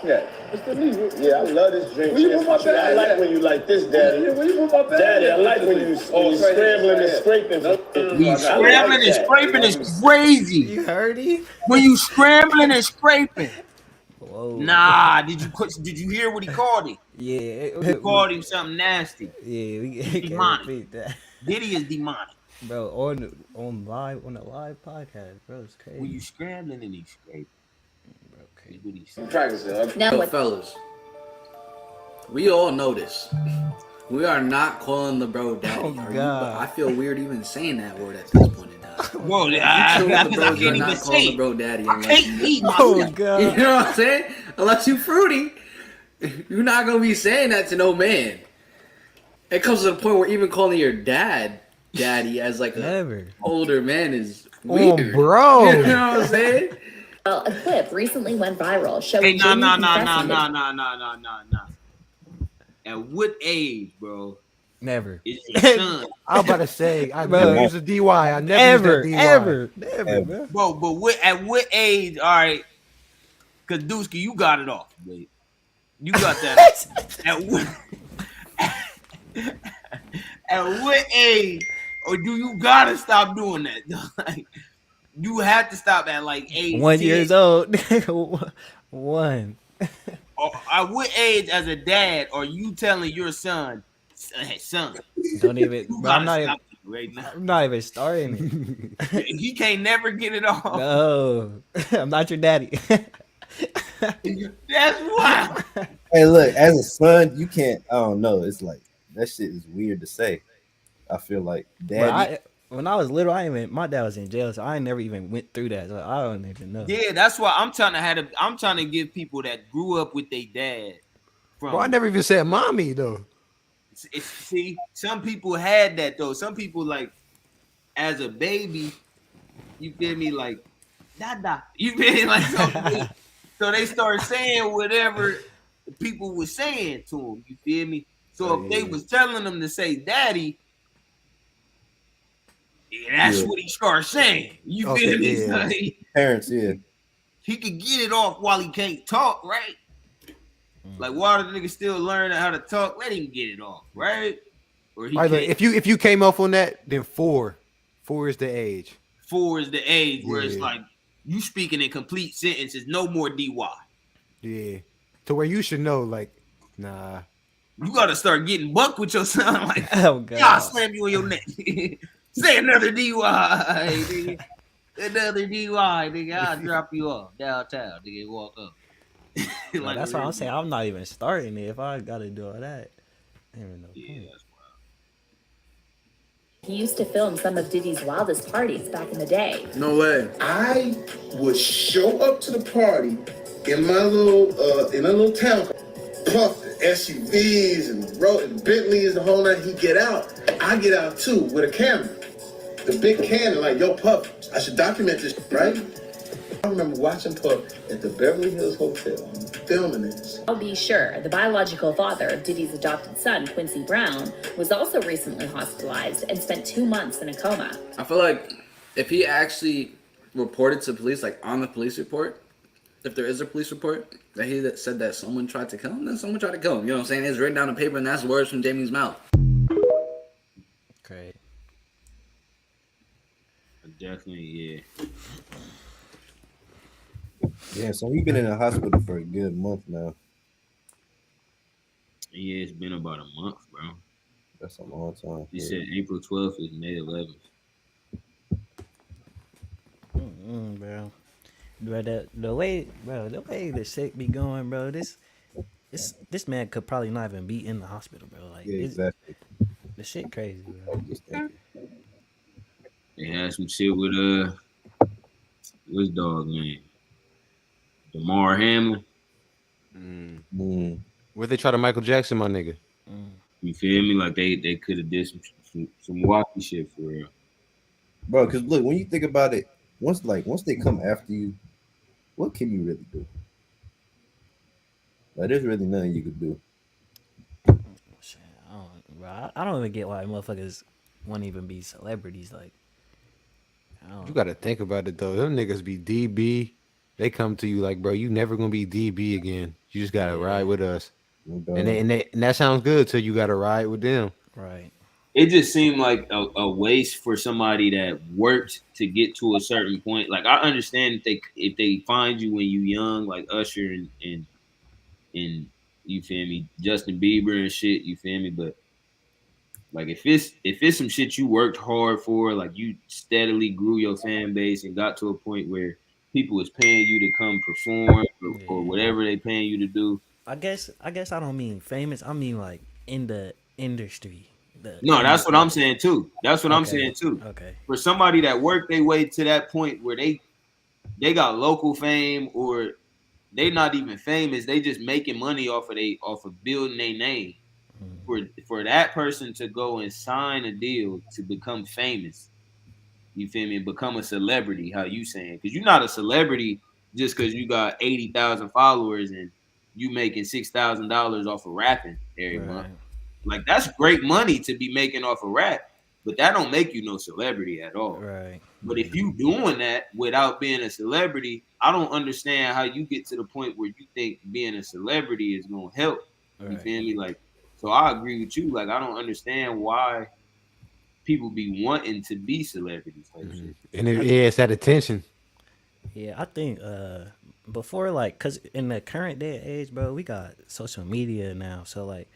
Yeah. Yeah, I love this drink. I like when you like this, Daddy. Daddy, I like when you scrambling and scraping. When scrambling and scraping is crazy. You heard him? When you scrambling and scraping. Whoa. Nah, did you hear what he called it? Yeah. He called him something nasty. Yeah, we can't demonic. repeat that. Diddy is demonic. Bro, on the live podcast, bro, it's crazy. When you scrambling and you scraping. Bro, crazy. What he said. Practice Now, fellas, we all know this. We are not calling the bro daddy. I feel weird even saying that word at this point in time. Whoa, I can't even say the bro daddy. I can't eat my God. You know what I'm saying? Unless you fruity, you're not gonna be saying that to no man. It comes to the point where even calling your dad daddy as like an older man is weird. Oh, bro. You know what I'm saying? Well, a clip recently went viral showing Nah. Jamie confessing At what age, bro, Never. It's your son. I was about to say, I Bro. never used a DY. I never used that DY. Never, bro. Bro, but at what age? All right, because Dusky, you got it off, babe. You got that. at what? At what age, or do you gotta stop doing that? Like, you have to stop at like age 1 10. years old. 1. Or at what age, as a dad, are you telling your son, hey, son? Don't even. You Bro, I'm gotta not even. stop it right now. I'm not even starting it. He can't never get it off. No, I'm not your daddy. That's why. Hey, look, as a son, you can't. I don't know. It's like that shit is weird to say. I feel like daddy. When I was little, my dad was in jail, so I never even went through that. So I don't even know. Yeah, that's why I'm trying to give people that grew up with their dad. Bro, I never even said mommy though. See, some people had that though. Some people, like, as a baby, you feel me, like, dada. You feel me, like, so they start saying whatever people were saying to them. You feel me? So if they was telling them to say daddy, that's what he started saying. You feel me? Yeah. Like, Parents, yeah. he could get it off while he can't talk, right? Like, while the nigga still learning how to talk, let him get it off, right? Or he All right, look, can't. if you came off on that, then 4 is the age. 4 is the age where it's like you speaking in complete sentences, no more DY. Yeah, to where you should know, like, nah. You gotta start getting buck with your son. Like, oh god, I'll slam you on your neck. Say another DY, nigga. Another DY, nigga. I'll drop you off downtown, nigga. Walk up. Like, that's what I'm saying. I'm not even starting it if I gotta do all that. Ain't even no point. He used to film some of Diddy's wildest parties back in the day. No way. I would show up to the party in my little town, puff SUVs and Bentleys the whole night. He get out, I get out too with a camera, the big Canon. Like, yo, Puff, I should document this, right? I remember watching Puff at the Beverly Hills Hotel, filming this. I'll be sure, the biological father of Diddy's adopted son, Quincy Brown, was also recently hospitalized and spent 2 months in a coma. I feel like if he actually reported to police, like on the police report, if there is a police report, that he said that someone tried to kill him, then someone tried to kill him. You know what I'm saying? It's written down on paper, and that's words from Jamie's mouth. Great. Definitely, yeah. Yeah, so we've been in the hospital for a good month now. Yeah, it's been about a month, bro. That's a long time. He said April 12th is May 11th. Bro. Bro, the way the shit be going, bro, this man could probably not even be in the hospital, bro. Like, Yeah, exactly. The shit crazy, bro. They had some shit with what's dog name? DeMar Hamlin. Where they try to Michael Jackson, my nigga. You feel me? Like they could have did some wacky shit for real. Bro, because look, when you think about it, once they come after you, what can you really do? Like, there's really nothing you could do. I don't even get why motherfuckers won't even be celebrities. Like, You gotta think about it though. Them niggas be DB. They come to you like, bro, you never gonna be DB again. You just gotta ride with us. And that sounds good till you gotta ride with them. Right. It just seemed like a waste for somebody that worked to get to a certain point. Like, I understand if they find you when you young, like Usher and you feel me, Justin Bieber and shit, you feel me, but like if it's some shit you worked hard for, like you steadily grew your fan base and got to a point where people was paying you to come perform or whatever they paying you to do. I guess I don't mean famous. I mean like in the industry. No, that's what I'm saying too. That's what I'm saying too. Okay. For somebody that worked their way to that point where they got local fame, or they not even famous, they just making money off of building their name. For that person to go and sign a deal to become famous, you feel me, and become a celebrity, how you saying? Because you're not a celebrity just because you got 80,000 followers and you making $6,000 off of rapping every month. Like that's great money to be making off a rap, but that don't make you no celebrity at all. Right. But if you doing that without being a celebrity, I don't understand how you get to the point where you think being a celebrity is gonna help. You Right. feel me? Like, so I agree with you. Like, I don't understand why people be wanting to be celebrities type shit. And it's that attention. Yeah, I think before like, cause in the current day and age, bro, we got social media now, so like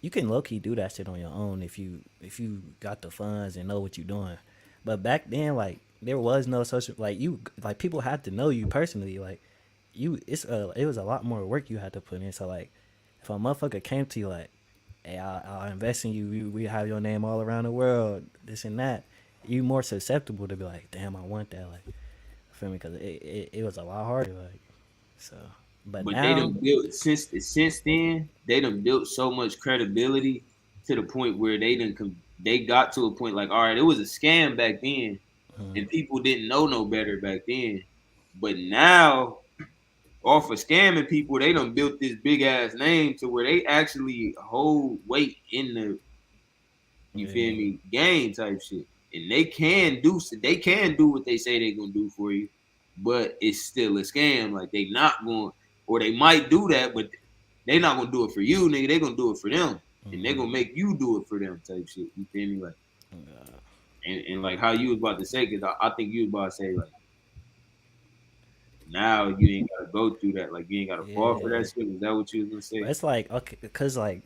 you can low key do that shit on your own if you got the funds and know what you're doing. But back then, like there was no social like people had to know you personally. Like it was a lot more work you had to put in. So like if a motherfucker came to you like, hey, I'll invest in you. We have your name all around the world. This and that. You more susceptible to be like, damn, I want that. Like, feel me? Because it was a lot harder. Like, so. But They now, done built since then. They done built so much credibility to the point where they got to a point like, all right, it was a scam back then, and people didn't know no better back then. But now, off of scamming people, they done built this big ass name to where they actually hold weight in the you feel me game type shit, and they can do what they say they gonna do for you, but it's still a scam. Like they not going, or they might do that, but they not gonna do it for you, nigga. They gonna do it for them, and they gonna make you do it for them type shit. You feel me? Like, and like how you was about to say, because I think you was about to say like now you ain't gotta go through that. Like you ain't gotta fall for that shit. Is that what you was gonna say? it's like okay, cause like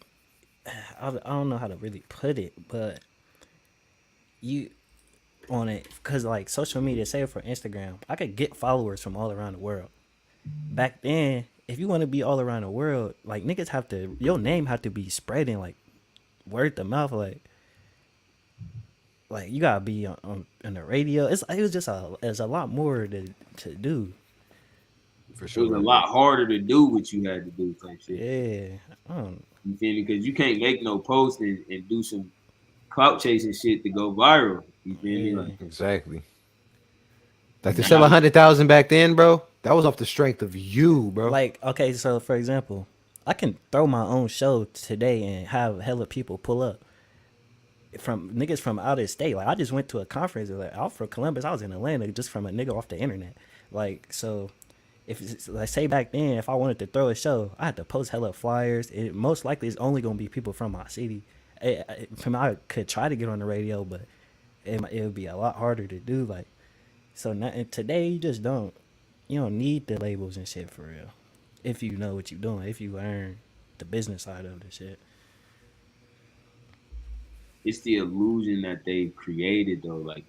I don't know how to really put it, but you on it, cause like social media, say for Instagram, I could get followers from all around the world. Back then, if you want to be all around the world, like niggas have to, your name have to be spreading like word to mouth, like you gotta be on the radio. It was just there's a lot more to do. For It was a lot harder to do what you had to do type shit. Yeah. You feel me? Because you can't make no post and do some clout chasing shit to go viral. You feel me? Like, exactly. Like to sell 100,000 back then, bro. That was off the strength of you, bro. Like okay, so for example, I can throw my own show today and have hella people pull up from niggas from out of state. Like I just went to a conference like out for Columbus. I was in Atlanta just from a nigga off the internet. Like so, if it's, like say back then, if I wanted to throw a show, I had to post hella flyers. It most likely is only gonna be people from my city. I could try to get on the radio, but it would be a lot harder to do. Like so now, and today you don't need the labels and shit for real. If you know what you're doing, if you learn the business side of the shit. it's the illusion that they've created though. Like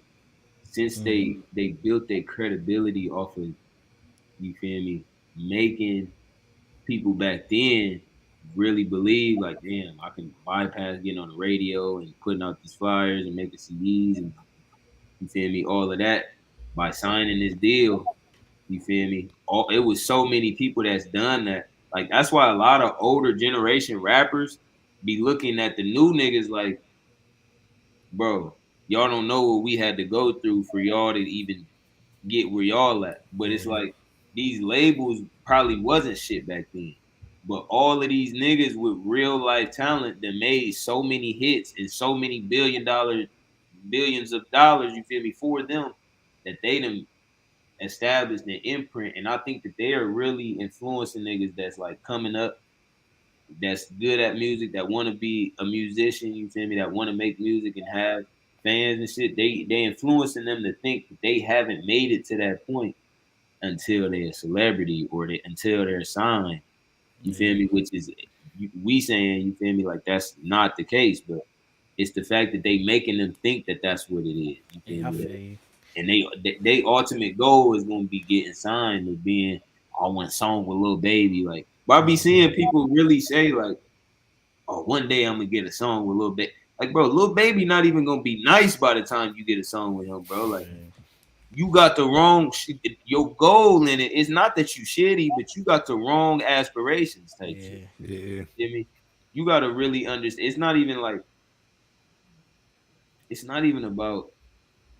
since they built their credibility off of you feel me, making people back then really believe like, damn, I can bypass getting on the radio and putting out these flyers and making CDs and you feel me, all of that by signing this deal. You feel me? It was so many people that's done that. Like that's why a lot of older generation rappers be looking at the new niggas like, bro, y'all don't know what we had to go through for y'all to even get where y'all at. But it's like these labels probably wasn't shit back then. But all of these niggas with real life talent that made so many hits and so many billions of dollars, you feel me, for them, that they done established an imprint. And I think that they are really influencing niggas that's like coming up, that's good at music, that want to be a musician, you feel me, that want to make music and have fans and shit. They influencing them to think that they haven't made it to that point until they're a celebrity or until they're signed. You feel me? Which is we saying, you feel me, like that's not the case, but it's the fact that they making them think that that's what it is. You feel me? And they ultimate goal is gonna be getting signed to being on one song with Lil Baby. Like, but I be seeing people really say like, "Oh, one day I'm gonna get a song with Lil Baby." Like, bro, Lil Baby not even gonna be nice by the time you get a song with him, bro. Like, you got the wrong your goal in it. It's not that you shitty, but you got the wrong aspirations type shit. Yeah. You feel me? You gotta really understand. It's not even about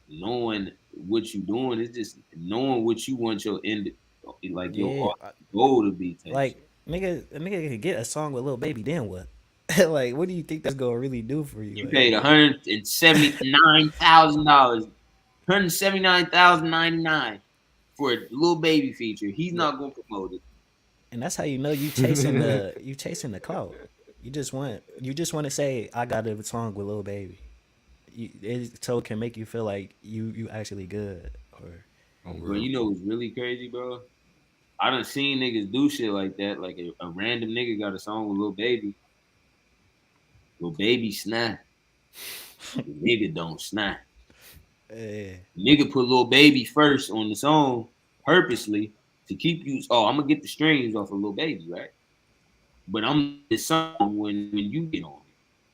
knowing what you doing. It's just knowing what you want your end, like your goal to be. Like nigga could get a song with Lil Baby, then what? Like, what do you think that's gonna really do for you? You Like, paid $179,000, $179,099 for a little baby feature. He's not gonna promote it. and that's how you know you chasing the clout. You just want to say I got a song with Lil Baby. So it can make you feel like you actually good. Or Bro, you know what's really crazy, bro? I done seen niggas do shit like that. Like a random nigga got a song with Lil Baby. Lil Baby snap. The nigga don't snap. Nigga put Lil Baby first on the song purposely to keep you. Oh, I'm gonna get the streams off of Lil Baby, right? But I'm the song when you get on it.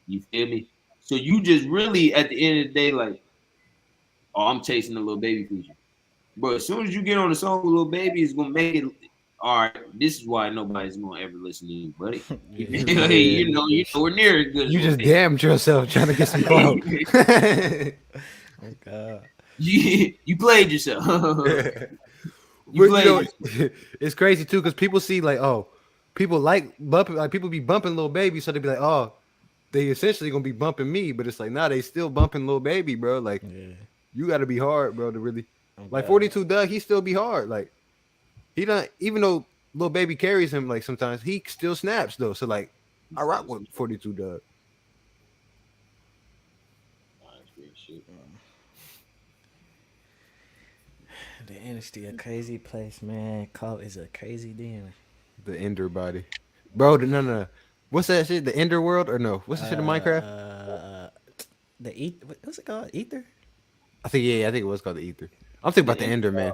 You feel me? So you just really at the end of the day, like, oh, I'm chasing the Lil Baby feature. But as soon as you get on the song with Lil Baby, it's gonna make it. All right, this is why nobody's gonna ever listen to you, buddy. You know, you're nowhere near as good. You as just Lil Baby. damned yourself trying to get some clout. Oh God. You played yourself. You know, it's crazy too because people see like, oh, people like bumping, like people be bumping Lil Baby, so they be like, oh, they essentially gonna be bumping me, but it's like, nah, they still bumping Lil Baby, bro. Like, you got to be hard, bro, to really like 42 Doug. He still be hard, like he don't, even though Lil Baby carries him, like sometimes he still snaps though. So like, I rock with 42 Doug. The industry a crazy place, man. Cult is a crazy demon. The Ender body, bro. No. What's that shit? The Ender world or no? What's the shit in Minecraft? What's it called? Ether? I think I think it was called the Ether. I'm thinking about the Ender Man.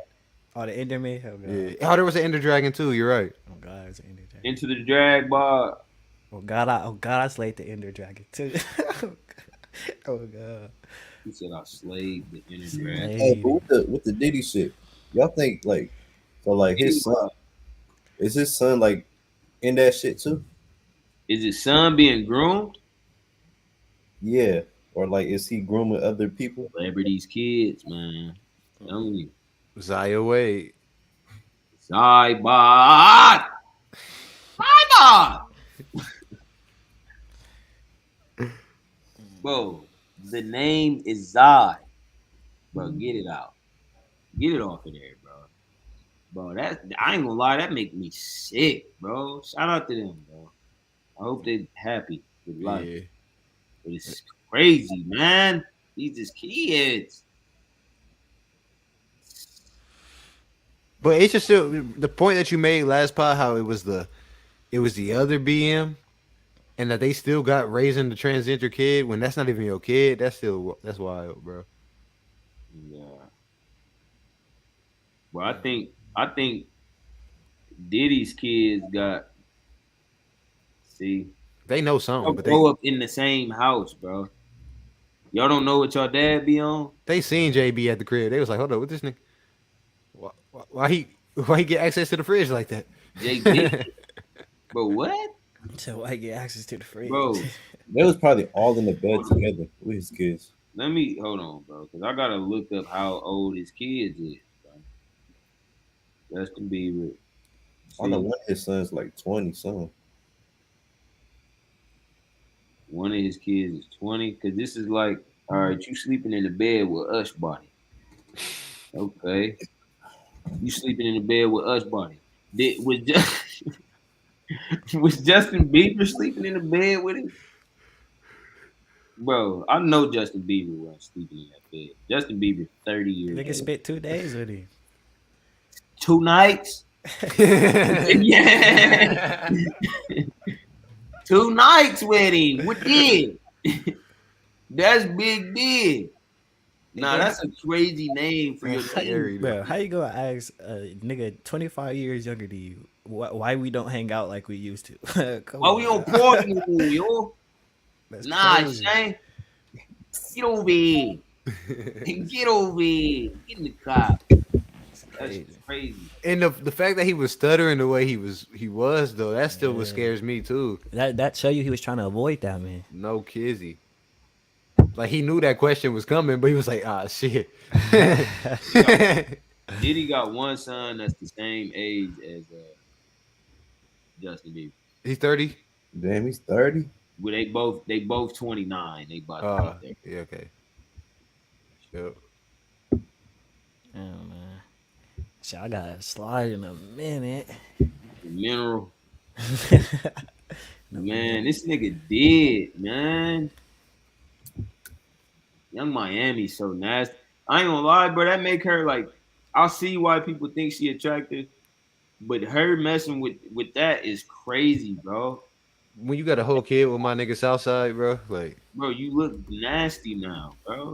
Oh, the Ender Man. Oh, God. Yeah. Oh, there was an Ender Dragon too. You're right. Oh God, there's an Ender Dragon. Into the drag bar. Oh God, I slayed the Ender Dragon too. Oh God. He said I slayed the Ender Dragon. Hey, but with the Diddy shit, y'all think like so like his son is his son like in that shit too? Is his son being groomed? Yeah. Or like is he grooming other people? Celebrities, kids, man. I'm telling you. Zaya Wade. Zybot. Bro, the name is Zai. Bro, get it out. Get it off of there, bro. Bro, that I ain't gonna lie, that make me sick, bro. Shout out to them, bro. I hope they're happy with life. Yeah. But it's crazy, man. These just kids. But it's just still the point that you made last pod, how it was the other BM, and that they still got raising the transgender kid when that's not even your kid. That's wild, bro. Yeah. Well, I think Diddy's kids got they know something, but they grow up in the same house, bro. Y'all don't know what y'all dad be on? They seen JB at the crib. They was like, hold up, what this nigga? Why he get access to the fridge like that? JB? Bro, what? So why get access to the fridge? Bro, they was probably all in the bed together with his kids. Let me hold on, bro, because I gotta look up how old his kids is, bro. Justin Bieber. I know one of his sons like 20 something. One of his kids is 20, because this is like, all right, you sleeping in the bed with us body. Okay. You sleeping in the bed with us body. Was Justin Bieber sleeping in the bed with him? Bro, I know Justin Bieber wasn't sleeping in that bed. Justin Bieber, 30 years old. Nigga spent 2 days with him. 2 nights? Yeah. 2 nights with him. What did? That's big deal. Nah, that's a crazy name for your name. Bro, how you gonna ask a nigga 25 years younger than you why we don't hang out like we used to? Why we don't party anymore, yo? That's nah, crazy. Shane. Get over here. Get over here. Get in the car. That's crazy. And the fact that he was stuttering the way he was though, that still what scares me too. That show you he was trying to avoid that, man. No kizzy. Like he knew that question was coming, but he was like, ah, shit. Diddy got one son that's the same age as Justin Bieber. He's 30. Damn, he's 30. Well, they both 29. They about to hit there. Yeah, okay. Yep. Oh man. Shit, I got slide in a minute. The mineral. Man, this nigga dead, man. Young Miami so nasty. I ain't gonna lie, bro. That make her like. I'll see why people think she attractive, but her messing with that is crazy, bro. When you got a whole kid with my nigga Southside, bro, like, bro, you look nasty now, bro.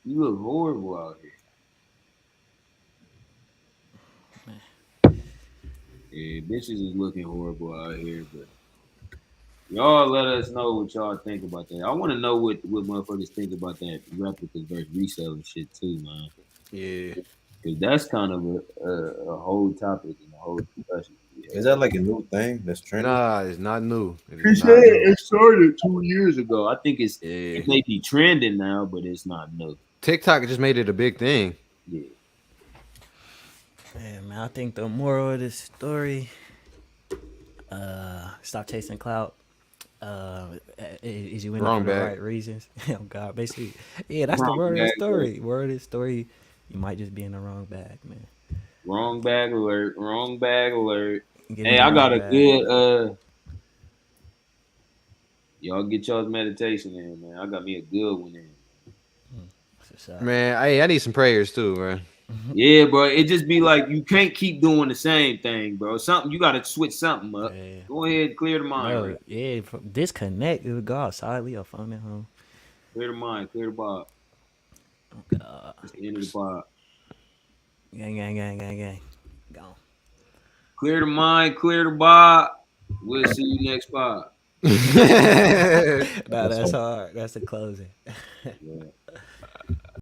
You look horrible out here. Yeah, bitches is looking horrible out here, but y'all let us know what y'all think about that. I want to know what motherfuckers think about that replicas versus reselling shit too, man. Yeah, because that's kind of a whole topic and a whole discussion. Is that like a new thing that's trending? Nah, it's not new. He said it started 2 years ago. I think it may be trending now, but it's not new. TikTok just made it a big thing. Yeah. Yeah, man, I think the moral of this story, stop chasing clout. Is you in it for the right reasons? Oh God, basically, yeah, that's the word of the story. Word of the story, you might just be in the wrong bag, man. Wrong bag alert. Wrong bag alert. Hey, I got a good y'all get y'all's meditation in, man. I got me a good one in. Man, I need some prayers too, man. Yeah, bro. It just be like you can't keep doing the same thing, bro. Something you gotta switch something up. Yeah. Go ahead, clear the mind. Bro, yeah, disconnect. Go outside, leave your phone at home. Clear the mind, clear the bar. Oh God. It's the end of the bar. Gang. Gone. Clear the mind, clear the bar. We'll see you next pod. Nah, that's hard. That's the closing. Yeah.